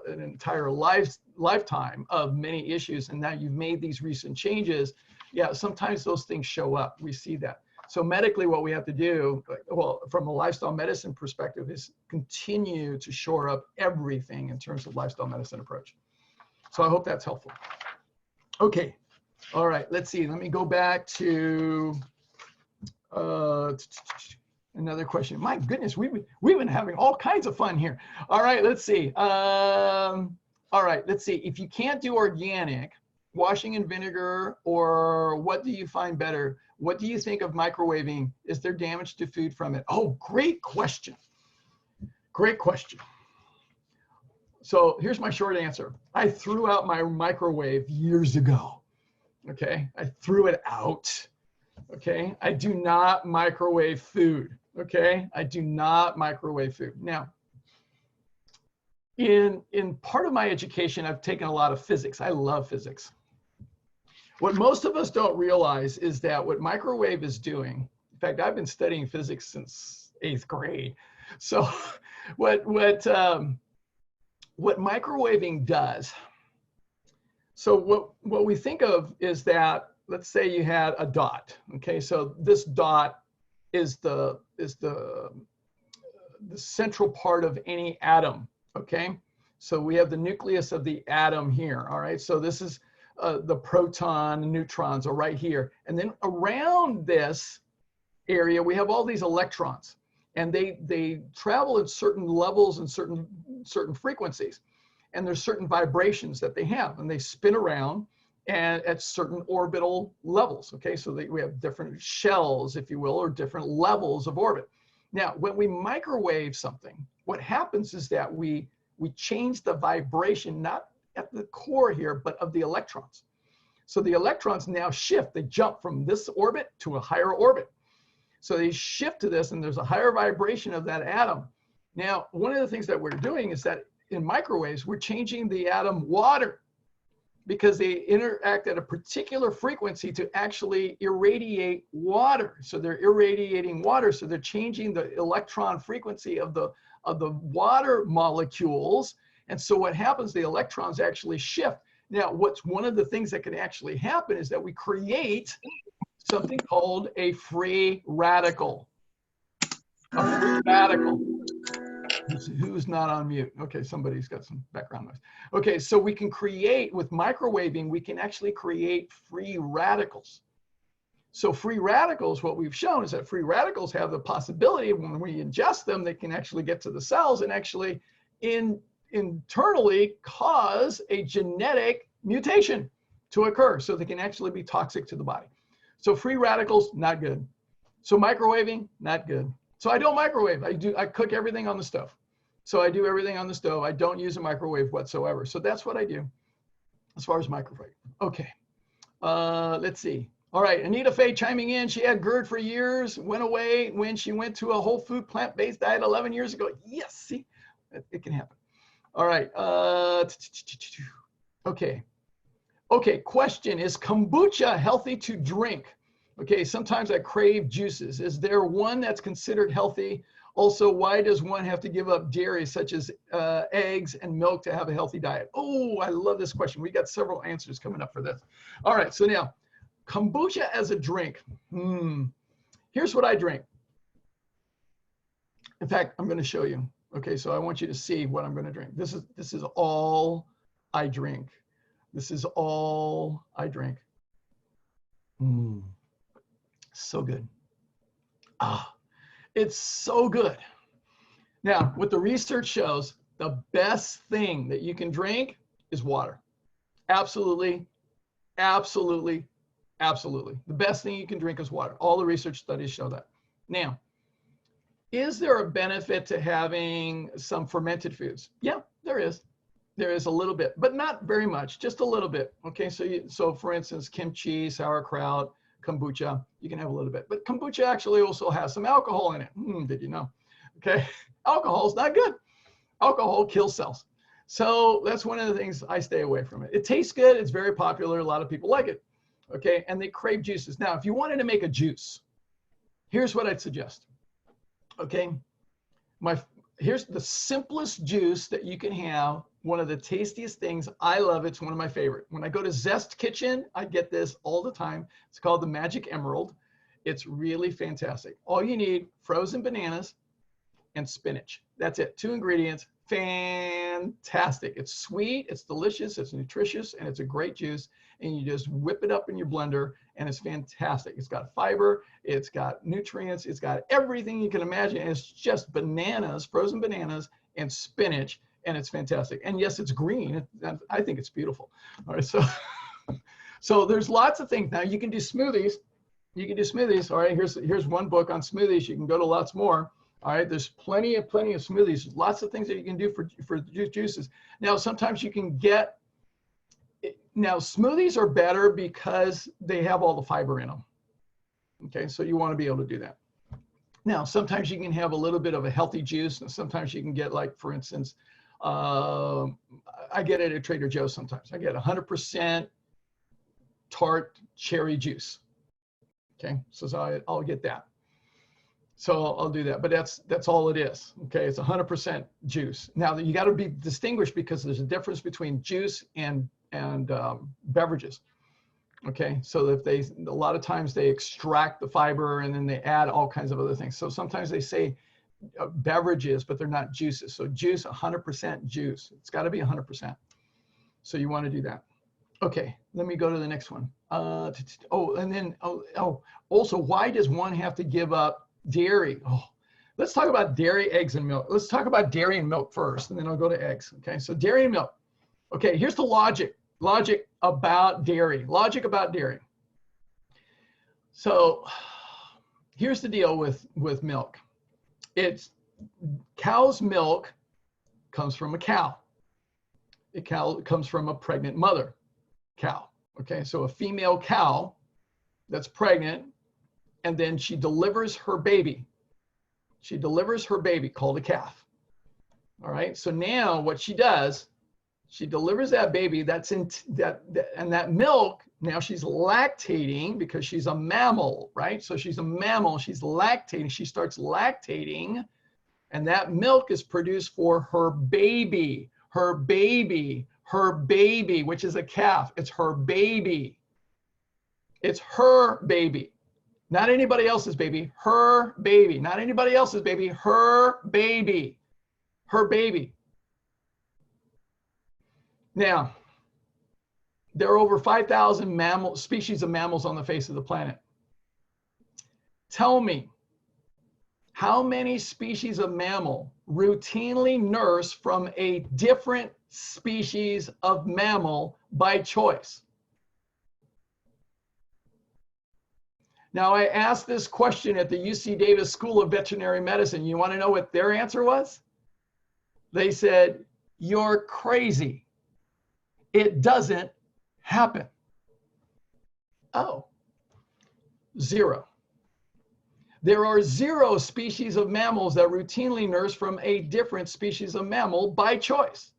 an entire lifetime of many issues. And now you've made these recent changes. Yeah, sometimes those things show up. We see that. So medically, what we have to do, well, from a lifestyle medicine perspective, is continue to shore up everything in terms of lifestyle medicine approach. So I hope that's helpful. Okay. All right. Let's see. Let me go back to another question. My goodness, we've been having all kinds of fun here. All right. Let's see. All right. Let's see. If you can't do organic, washing in vinegar, or what do you find better? What do you think of microwaving? Is there damage to food from it? Oh, great question. Great question. So here's my short answer. I threw out my microwave years ago. Okay, I threw it out. Okay, I do not microwave food. Okay, I do not microwave food. Now, in part of my education, I've taken a lot of physics. I love physics. What most of us don't realize is that what microwave is doing, in fact, I've been studying physics since 8th grade. So what microwaving does, so what we think of is that, let's say you had a dot, okay? So this dot is the central part of any atom, okay? So we have the nucleus of the atom here, all right? So this is the proton and neutrons are right here. And then around this area, we have all these electrons, and they travel at certain levels and certain frequencies. And there's certain vibrations that they have, and they spin around, and at certain orbital levels. Okay, so we have different shells, if you will, or different levels of orbit. Now, when we microwave something, what happens is that we change the vibration, not at the core here, but of the electrons. So the electrons now shift, they jump from this orbit to a higher orbit. So they shift to this, and there's a higher vibration of that atom. Now, one of the things that we're doing is that in microwaves, we're changing the atom water, because they interact at a particular frequency to actually irradiate water. So they're irradiating water, so they're changing the electron frequency of the water molecules. And so what happens, the electrons actually shift. Now, what's one of the things that can actually happen is that we create something called a free radical. A free radical. Who's not on mute? Okay, somebody's got some background noise. Okay, so we can create, with microwaving, we can actually create free radicals. So free radicals, what we've shown is that free radicals have the possibility, when we ingest them, they can actually get to the cells and actually internally cause a genetic mutation to occur. So they can actually be toxic to the body. So free radicals, not good. So microwaving, not good. So I don't microwave. I cook everything on the stove. So I do everything on the stove. I don't use a microwave whatsoever. So that's what I do as far as microwave. Okay, let's see. All right, Anita Faye chiming in. She had GERD for years, went away when she went to a whole food plant-based diet 11 years ago. Yes, see, it can happen. All right, okay. Okay, question, is kombucha healthy to drink? Okay, sometimes I crave juices. Is there one that's considered healthy? Also, why does one have to give up dairy, such as eggs and milk, to have a healthy diet? Oh, I love this question. We got several answers coming up for this. All right, so now, kombucha as a drink. Here's what I drink. In fact, I'm going to show you. Okay, so I want you to see what I'm going to drink. This is all I drink. This is all I drink. So good. It's so good. Now, what the research shows, the best thing that you can drink is water. Absolutely, absolutely, absolutely. The best thing you can drink is water. All the research studies show that. Now, is there a benefit to having some fermented foods? Yeah, there is. There is a little bit, but not very much, just a little bit. Okay, so for instance, kimchi, sauerkraut, kombucha, you can have a little bit, but kombucha actually also has some alcohol in it. Did you know? Okay, alcohol is not good. Alcohol kills cells. So that's one of the things I stay away from it. It tastes good. It's very popular. A lot of people like it. Okay, and they crave juices. Now, if you wanted to make a juice, here's what I'd suggest. Okay, here's the simplest juice that you can have. One of the tastiest things. I love it. It's one of my favorite. When I go to Zest Kitchen, I get this all the time. It's called the Magic Emerald. It's really fantastic. All you need, frozen bananas and spinach. That's it. 2 ingredients. Fantastic. It's sweet, it's delicious, it's nutritious, and it's a great juice. And you just whip it up in your blender, and it's fantastic. It's got fiber, it's got nutrients, it's got everything you can imagine. And it's just bananas, frozen bananas, and spinach. And it's fantastic. And yes, it's green. I think it's beautiful. All right, so there's lots of things. Now you can do smoothies. You can do smoothies. All right, here's one book on smoothies. You can go to lots more. All right, there's plenty of smoothies. Lots of things that you can do for juices. Now sometimes you can get. Now smoothies are better because they have all the fiber in them. Okay, so you want to be able to do that. Now sometimes you can have a little bit of a healthy juice, and sometimes you can get, like, for instance, I get it at Trader Joe's sometimes. I get 100% tart cherry juice. Okay, so I'll get that. So I'll do that, but that's all it is. Okay, it's 100% juice. Now you got to be distinguished, because there's a difference between juice and beverages. Okay, so if a lot of times they extract the fiber and then they add all kinds of other things. So sometimes they say beverages, but they're not juices. So juice, 100% juice. It's got to be 100%. So you want to do that. Okay, let me go to the next one. Also, why does one have to give up dairy? Let's talk about dairy, eggs, and milk. Let's talk about dairy and milk first, and then I'll go to eggs. Okay, so dairy and milk. Okay, here's the logic. Logic about dairy. Logic about dairy. So here's the deal with milk. It's cow's milk comes from a cow. A cow comes from a pregnant mother cow. Okay, so a female cow that's pregnant, and then she delivers her baby. She delivers her baby called a calf. All right, so now what she does, she delivers that baby, and that milk, now she's lactating because she's a mammal, right? So she's a mammal, she's lactating, she starts lactating, and that milk is produced for her baby, which is a calf. It's her baby. It's her baby. Not anybody else's baby, her baby. Not anybody else's baby, her baby. Her baby. Now, there are over 5,000 species of mammals on the face of the planet. Tell me, how many species of mammal routinely nurse from a different species of mammal by choice? Now, I asked this question at the UC Davis School of Veterinary Medicine. You want to know what their answer was? They said, "You're crazy. It doesn't happen." Oh, 0. There are 0 species of mammals that routinely nurse from a different species of mammal by choice.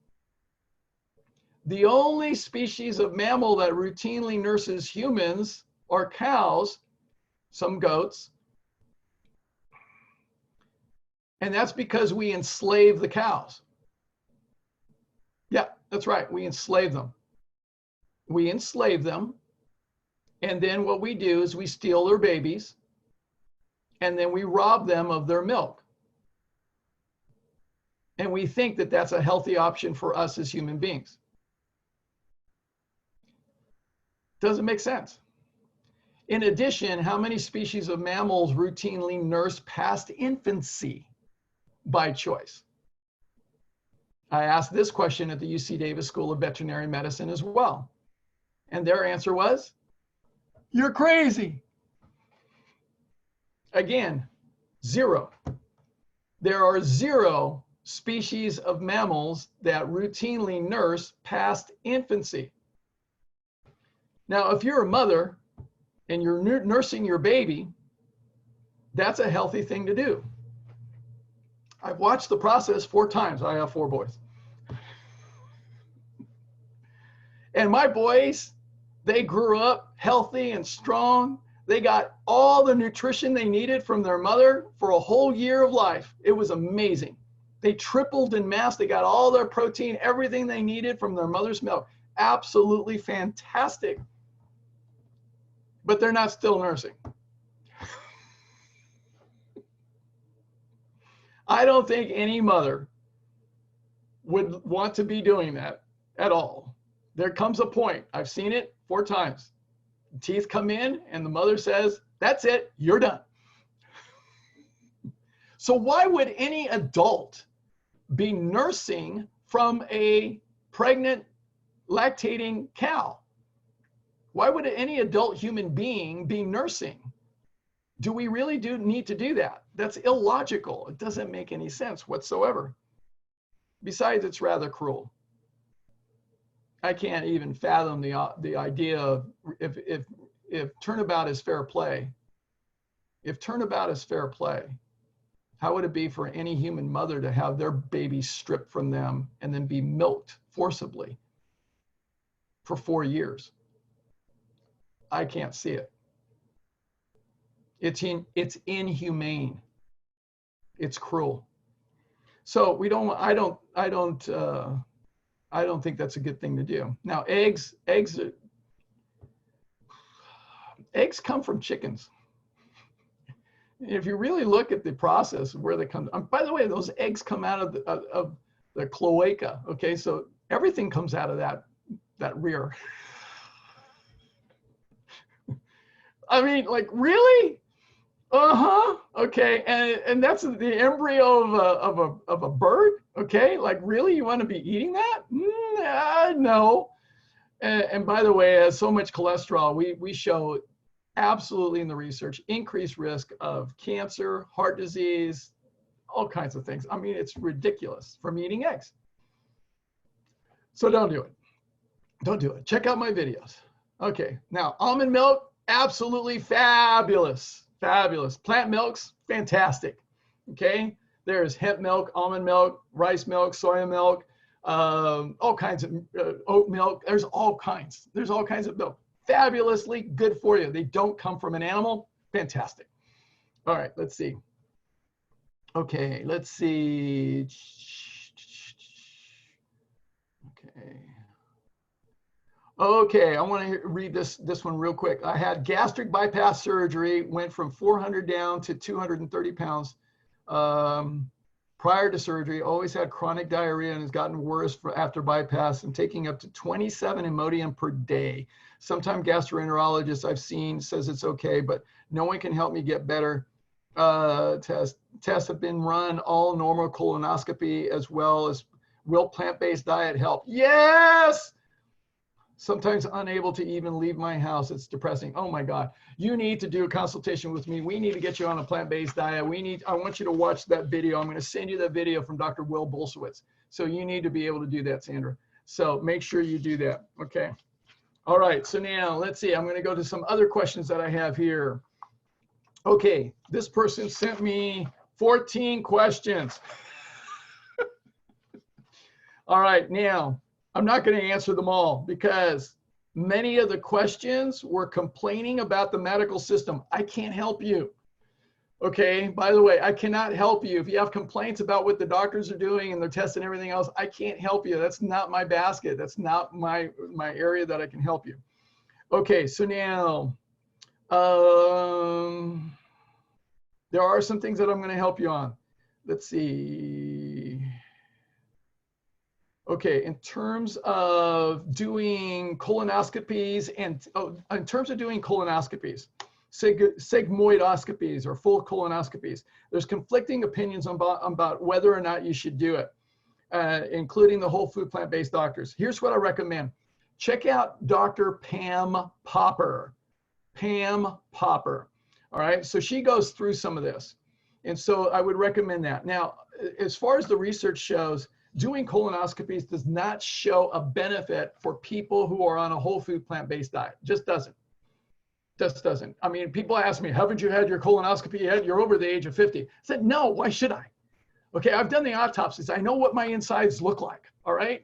The only species of mammal that routinely nurses humans are cows, some goats, and that's because we enslave the cows. Yeah, that's right, we enslave them. We enslave them, and then what we do is we steal their babies, and then we rob them of their milk. And we think that that's a healthy option for us as human beings. Doesn't make sense. In addition, how many species of mammals routinely nurse past infancy by choice? I asked this question at the UC Davis School of Veterinary Medicine as well. And their answer was, "You're crazy." Again, 0. There are 0 species of mammals that routinely nurse past infancy. Now, if you're a mother and you're nursing your baby, that's a healthy thing to do. I've watched the process 4 times. I have 4 boys. And my boys, they grew up healthy and strong. They got all the nutrition they needed from their mother for a whole year of life. It was amazing. They tripled in mass. They got all their protein, everything they needed from their mother's milk. Absolutely fantastic. But they're not still nursing. I don't think any mother would want to be doing that at all. There comes a point, I've seen it 4 times. Teeth come in and the mother says, "That's it, you're done." So why would any adult be nursing from a pregnant, lactating cow? Why would any adult human being be nursing? Do we really need to do that? That's illogical. It doesn't make any sense whatsoever. Besides, it's rather cruel. I can't even fathom the idea of if turnabout is fair play. If turnabout is fair play, how would it be for any human mother to have their baby stripped from them and then be milked forcibly for 4 years? I can't see it. It's inhumane. It's cruel. So I don't think that's a good thing to do. Now, eggs come from chickens. If you really look at the process of where they come, by the way, those eggs come out of the cloaca. Okay, so everything comes out of that rear. I mean, like, really? Okay, and that's the embryo of a bird. Okay, like, really, you want to be eating that? No. And by the way, it has so much cholesterol, we show absolutely in the research, increased risk of cancer, heart disease, all kinds of things. I mean, it's ridiculous from eating eggs. So don't do it. Don't do it. Check out my videos. Okay, now almond milk, absolutely fabulous. Fabulous. Plant milks, fantastic. Okay, there's hemp milk, almond milk, rice milk, soya milk, all kinds of oat milk. There's all kinds. There's all kinds of milk. Fabulously good for you. They don't come from an animal. Fantastic. All right, let's see. Okay, let's see. Okay, I want to read this one real quick. I had gastric bypass surgery, went from 400 down to 230 pounds. Prior to surgery, always had chronic diarrhea and has gotten worse after bypass. I'm taking up to 27 Imodium per day. Sometimes gastroenterologist I've seen says it's okay, but no one can help me get better. Tests have been run, all normal colonoscopy, as well as will plant-based diet help? Yes! Sometimes unable to even leave my house. It's depressing. Oh my God. You need to do a consultation with me. We need to get you on a plant-based diet. I want you to watch that video. I'm going to send you that video from Dr. Will Bolsowitz. So you need to be able to do that, Sandra. So make sure you do that. Okay. All right. So now let's see. I'm going to go to some other questions that I have here. Okay. This person sent me 14 questions. All right. Now, I'm not going to answer them all because many of the questions were complaining about the medical system. I can't help you. Okay. By the way, I cannot help you. If you have complaints about what the doctors are doing and their tests and everything else, I can't help you. That's not my basket. That's not my area that I can help you. Okay. So now, there are some things that I'm going to help you on. Let's see. Okay, in terms of doing colonoscopies sigmoidoscopies or full colonoscopies, there's conflicting opinions about whether or not you should do it, including the whole food plant-based doctors. Here's what I recommend. Check out Dr. Pam Popper. Pam Popper. All right, so she goes through some of this. And so I would recommend that. Now, as far as the research shows, doing colonoscopies does not show a benefit for people who are on a whole food plant-based diet. Just doesn't. Just doesn't. I mean, people ask me, haven't you had your colonoscopy yet? You're over the age of 50. I said, no, why should I? Okay, I've done the autopsies. I know what my insides look like, all right?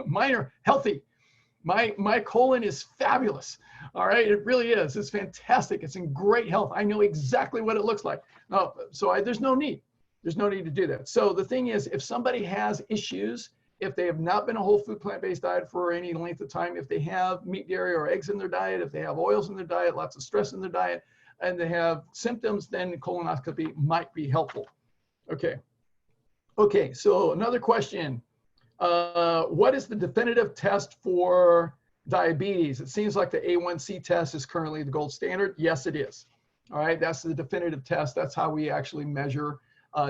Mine are healthy. My colon is fabulous, all right? It really is. It's fantastic. It's in great health. I know exactly what it looks like. So there's no need. There's no need to do that. So the thing is, if somebody has issues, if they have not been a whole food plant-based diet for any length of time, if they have meat, dairy, or eggs in their diet, if they have oils in their diet, lots of stress in their diet, and they have symptoms, then colonoscopy might be helpful. Okay. Okay, so another question. What is the definitive test for diabetes? It seems like the A1C test is currently the gold standard. Yes, it is. All right, that's the definitive test. That's how we actually measure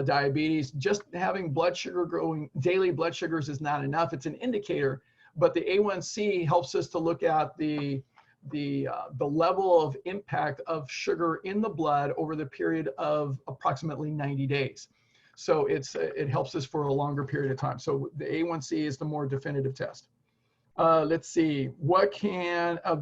diabetes. Just having blood sugar growing, daily blood sugars is not enough. It's an indicator, but the A1C helps us to look at the level of impact of sugar in the blood over the period of approximately 90 days. So it helps us for a longer period of time. So the A1C is the more definitive test. Let's see, what can a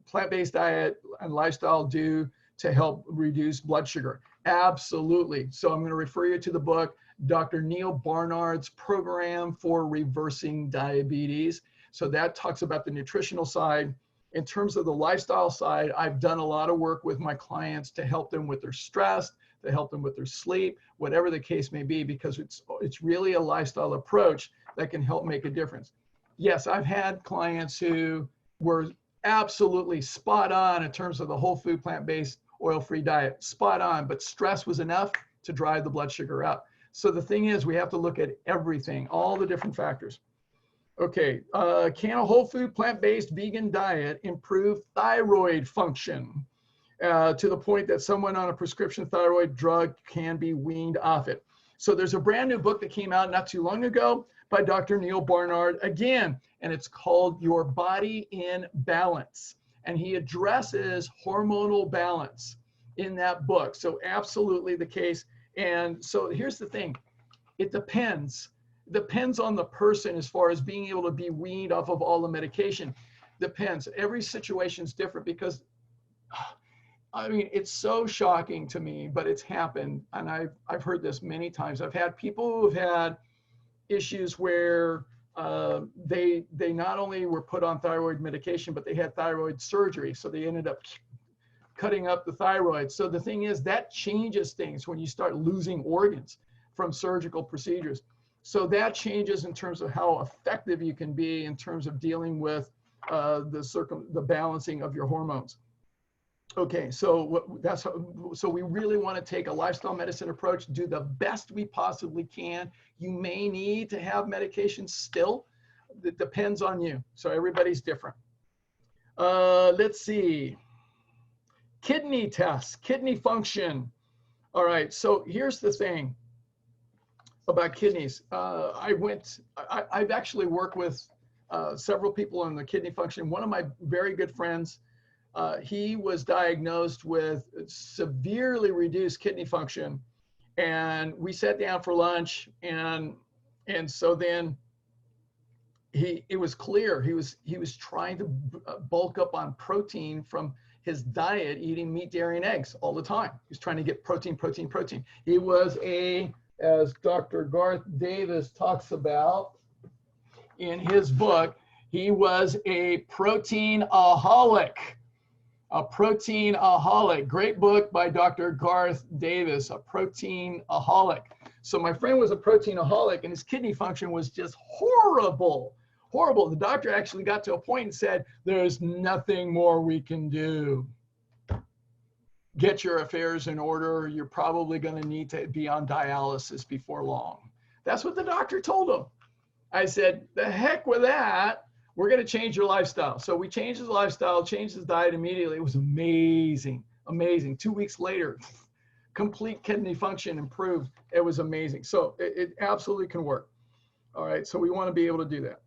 plant-based diet and lifestyle do to help reduce blood sugar? Absolutely. So I'm going to refer you to the book, Dr. Neil Barnard's Program for Reversing Diabetes. So that talks about the nutritional side. In terms of the lifestyle side, I've done a lot of work with my clients to help them with their stress, to help them with their sleep, whatever the case may be, because it's really a lifestyle approach that can help make a difference. Yes, I've had clients who were absolutely spot on in terms of the whole food plant-based oil-free diet, spot on, but stress was enough to drive the blood sugar up. So the thing is, we have to look at everything, all the different factors. Okay, can a whole food plant-based vegan diet improve thyroid function to the point that someone on a prescription thyroid drug can be weaned off it? So there's a brand new book that came out not too long ago by Dr. Neil Barnard again, and it's called Your Body in Balance. And he addresses hormonal balance in that book. So absolutely the case. And so here's the thing. It depends on the person as far as being able to be weaned off of all the medication. Depends. Every situation is different because, I mean, it's so shocking to me, but it's happened. And I've heard this many times. I've had people who've had issues where they not only were put on thyroid medication, but they had thyroid surgery. So they ended up cutting up the thyroid. So the thing is, that changes things when you start losing organs from surgical procedures. So that changes in terms of how effective you can be in terms of dealing with the balancing of your hormones. Okay, so so we really want to take a lifestyle medicine approach, do the best we possibly can. You may need to have medication still. It depends on you. So everybody's different. Let's see. Kidney tests, kidney function. All right, so here's the thing about kidneys. I've actually worked with several people on the kidney function. One of my very good friends, he was diagnosed with severely reduced kidney function, and we sat down for lunch, and so then it was clear he was trying to bulk up on protein from his diet, eating meat, dairy, and eggs all the time. He was trying to get protein. He was as Dr. Garth Davis talks about in his book, he was a protein-aholic. A protein-aholic. Great book by Dr. Garth Davis, A Protein-aholic. So my friend was a protein-aholic, and his kidney function was just horrible. Horrible. The doctor actually got to a point and said, there's nothing more we can do. Get your affairs in order. You're probably going to need to be on dialysis before long. That's what the doctor told him. I said, the heck with that. We're going to change your lifestyle. So we changed his lifestyle, changed his diet immediately. It was amazing, amazing. 2 weeks later, complete kidney function improved. It was amazing. So it absolutely can work. All right, so we want to be able to do that.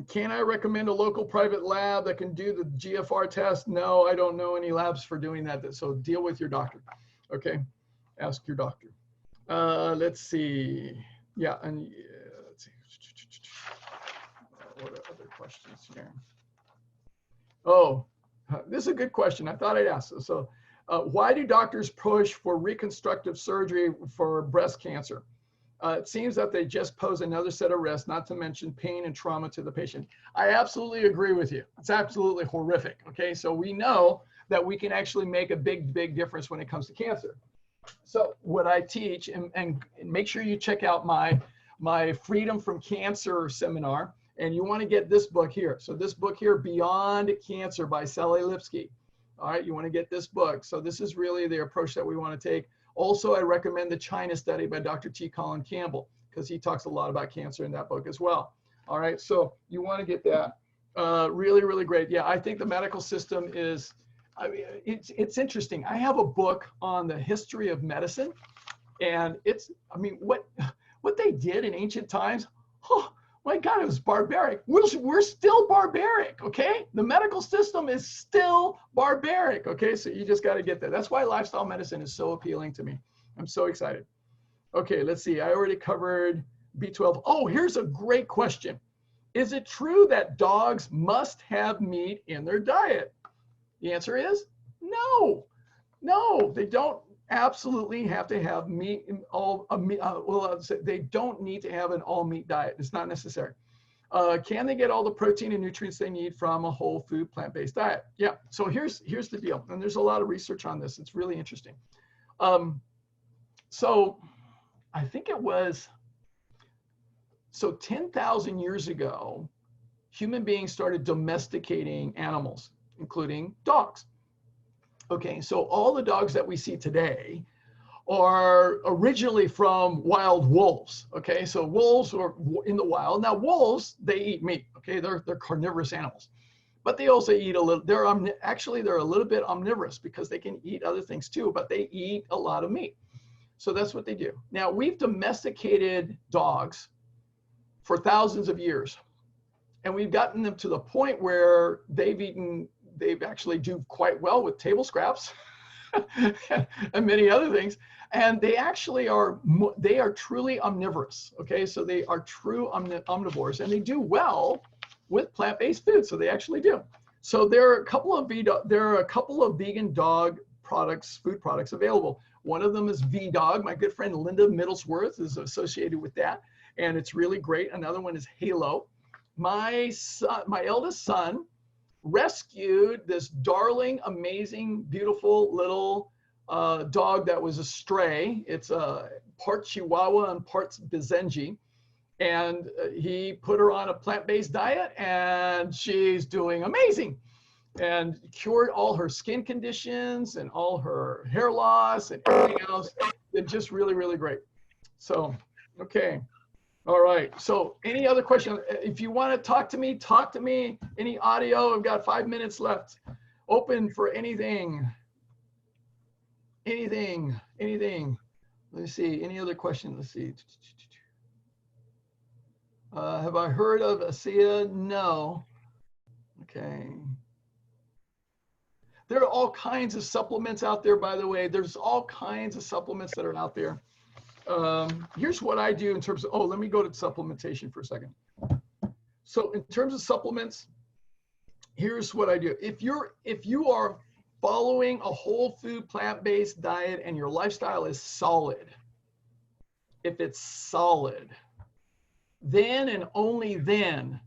Can I recommend a local private lab that can do the GFR test? No, I don't know any labs for doing that. So deal with your doctor. Okay, ask your doctor. Let's see. Yeah, and let's see. What are other questions here? Oh, this is a good question. I thought I'd ask this. So, why do doctors push for reconstructive surgery for breast cancer? It seems that they just pose another set of risks, not to mention pain and trauma to the patient. I absolutely agree with you. It's absolutely horrific. Okay, so we know that we can actually make a big difference when it comes to cancer. So what I teach, and make sure you check out my Freedom from Cancer seminar, and you want to get this book here. So this book here, Beyond Cancer by Sally Lipsky. All right, you want to get this book. So this is really the approach that we want to take. Also, I recommend the China Study by Dr. T. Colin Campbell, because he talks a lot about cancer in that book as well. All right, so you want to get that. Really great. Yeah, I think the medical system is, I mean, it's interesting. I have a book on the history of medicine, and it's, I mean, what they did in ancient times, oh my God, it was barbaric. We're still barbaric, okay? The medical system is still barbaric, okay? So you just got to get that. That's why lifestyle medicine is so appealing to me. I'm so excited. Okay, let's see. I already covered B12. Oh, here's a great question. Is it true that dogs must have meat in their diet? The answer is no. No, they don't absolutely have to have meat in they don't need to have an all meat diet. It's not necessary. Can they get all the protein and nutrients they need from a whole food plant-based diet? Yeah, so here's the deal, and there's a lot of research on this. It's really interesting. So I think it was, 10,000 years ago, human beings started domesticating animals, including dogs. Okay, so all the dogs that we see today are originally from wild wolves. Okay, so wolves are in the wild. Now wolves, they eat meat. Okay, they're carnivorous animals, but they also eat a little. They're a little bit omnivorous because they can eat other things too. But they eat a lot of meat. So that's what they do. Now, we've domesticated dogs for thousands of years. And we've gotten them to the point where they've actually do quite well with table scraps and many other things. And they actually they are truly omnivorous. Okay, so they are true omnivores, and they do well with plant-based food. So they actually do. So there are a couple of vegan dog products, food products available. One of them is V-Dog. My good friend Linda Middlesworth is associated with that, and it's really great. Another one is Halo. My eldest son rescued this darling, amazing, beautiful little dog that was a stray. It's a part Chihuahua and parts Bizenji. And he put her on a plant-based diet, and she's doing amazing, and cured all her skin conditions and all her hair loss and everything else. It's just really, really great. So, okay. All right. So any other question? If you want to talk to me. Any audio? I've got 5 minutes left. Open for anything. Anything. Let me see. Any other questions? Let's see. Have I heard of ASEA? No. Okay. There are all kinds of supplements out there, by the way. There's all kinds of supplements that are out there. Here's what I do in terms of, let me go to supplementation for a second. So in terms of supplements, here's what I do. If you are following a whole food plant-based diet and your lifestyle is solid, if it's solid, then and only then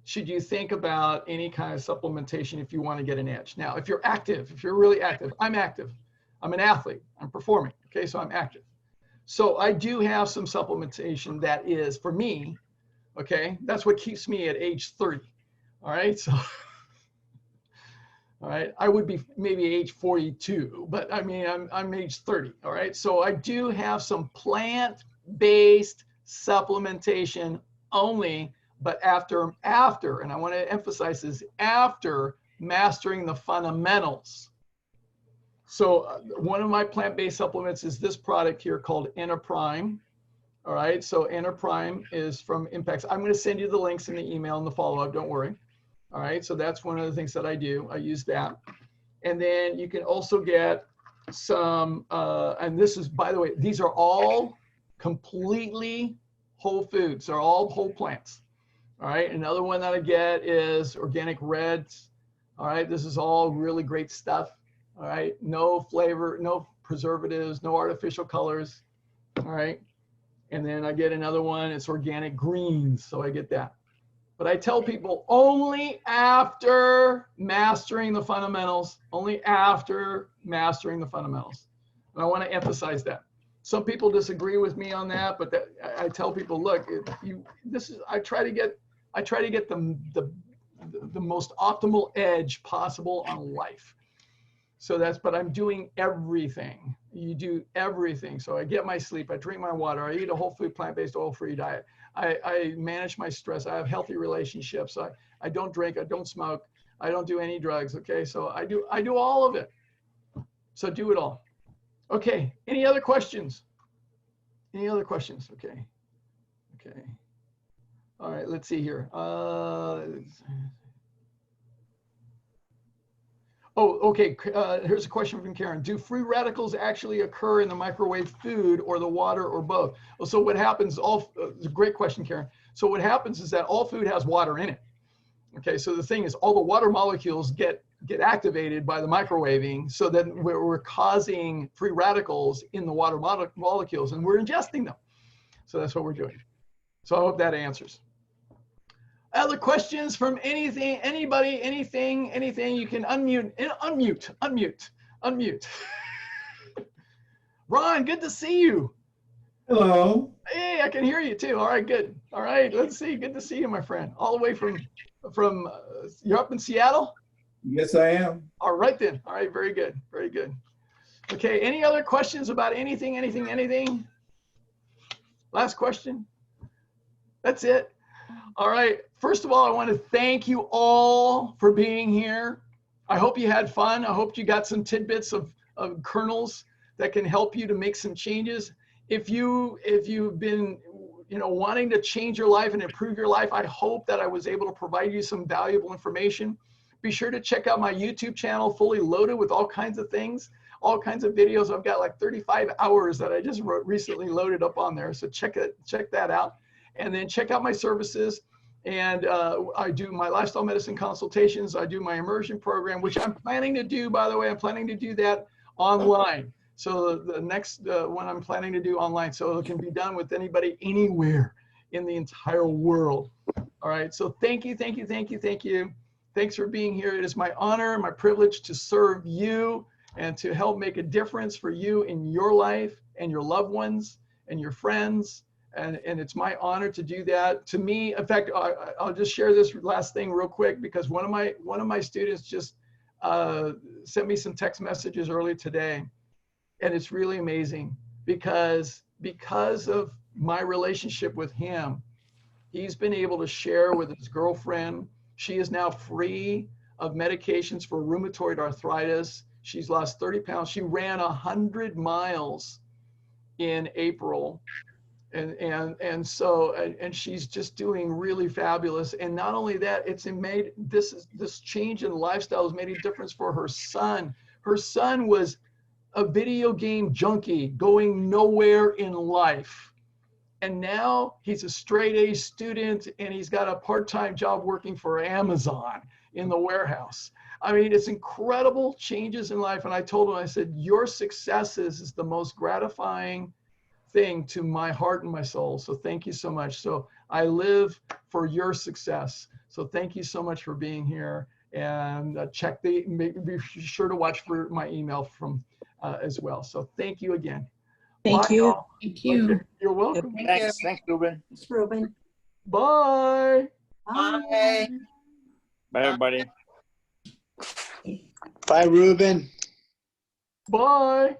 should you think about any kind of supplementation if you want to get an edge. Now, if you're active, if you're really active, I'm active. I'm an athlete. I'm performing. Okay, so I'm active. So I do have some supplementation that is for me. Okay, that's what keeps me at age 30. All right, so all right, I would be maybe age 42, but I mean I'm age 30. All right, so I do have some plant-based supplementation only, but after, and I want to emphasize this, after mastering the fundamentals. So one of my plant-based supplements is this product here called Enterprime. All right, so Enterprime is from Impacts. I'm going to send you the links in the email and the follow-up, don't worry. All right, so that's one of the things that I do. I use that. And then you can also get some, and this is, by the way, these are all completely whole foods. They're all whole plants. All right, another one that I get is organic reds. All right, this is all really great stuff. All right, no flavor, no preservatives, no artificial colors. All right, and then I get another one, it's organic greens, so I get that. But I tell people only after mastering the fundamentals, only after mastering the fundamentals. And I want to emphasize that. Some people disagree with me on that, but I tell people, look, I try to get the most optimal edge possible on life. So but I'm doing everything. You do everything. So I get my sleep, I drink my water, I eat a whole food, plant-based, oil-free diet. I manage my stress. I have healthy relationships. I don't drink, I don't smoke, I don't do any drugs. Okay, so I do all of it. So do it all. Okay, any other questions? Any other questions? Okay. Okay. All right, let's see here. Okay. Here's a question from Karen. Do free radicals actually occur in the microwave food or the water or both? Well, so what happens, it's a great question, Karen. So what happens is that all food has water in it. Okay, so the thing is all the water molecules get activated by the microwaving, so then we're causing free radicals in the water molecules and we're ingesting them. So that's what we're doing. So I hope that answers. Other questions from anybody, anything, you can unmute. Ron, good to see you. Hello. Hey, I can hear you too. All right, good. All right, let's see. Good to see you, my friend. All the way from you're up in Seattle? Yes, I am. All right then. All right, very good. Very good. Okay, any other questions about anything? Last question? That's it. All right. First of all, I want to thank you all for being here. I hope you had fun. I hope you got some tidbits of kernels that can help you to make some changes. If you've been, wanting to change your life and improve your life, I hope that I was able to provide you some valuable information. Be sure to check out my YouTube channel, fully loaded with all kinds of things, all kinds of videos. I've got like 35 hours that I just recently loaded up on there. So check that out. And then check out my services. And I do my lifestyle medicine consultations. I do my immersion program, which I'm planning to do, by the way, I'm planning to do that online. So the next one I'm planning to do online, so it can be done with anybody anywhere in the entire world. All right, so thank you. Thanks for being here. It is my honor, my privilege to serve you and to help make a difference for you in your life and your loved ones and your friends. And it's my honor to do that. To me, in fact, I'll just share this last thing real quick, because one of my students just sent me some text messages earlier today. And it's really amazing because of my relationship with him, he's been able to share with his girlfriend. She is now free of medications for rheumatoid arthritis. She's lost 30 pounds. She ran 100 miles in April. And she's just doing really fabulous. And not only that, this change in lifestyle has made a difference for her son. Her son was a video game junkie going nowhere in life. And now he's a straight A student and he's got a part-time job working for Amazon in the warehouse. I mean, it's incredible changes in life. And I told him, I said, your successes is the most gratifying thing to my heart and my soul. So thank you so much. So I live for your success. So thank you so much for being here, and be sure to watch for my email from as well. So thank you again. Thank Bye, you. y'all. Thank you. Okay, you're welcome. Thank Thanks, Ruben. Thanks, Ruben. Bye. Bye. Bye, everybody. Bye, Ruben. Bye.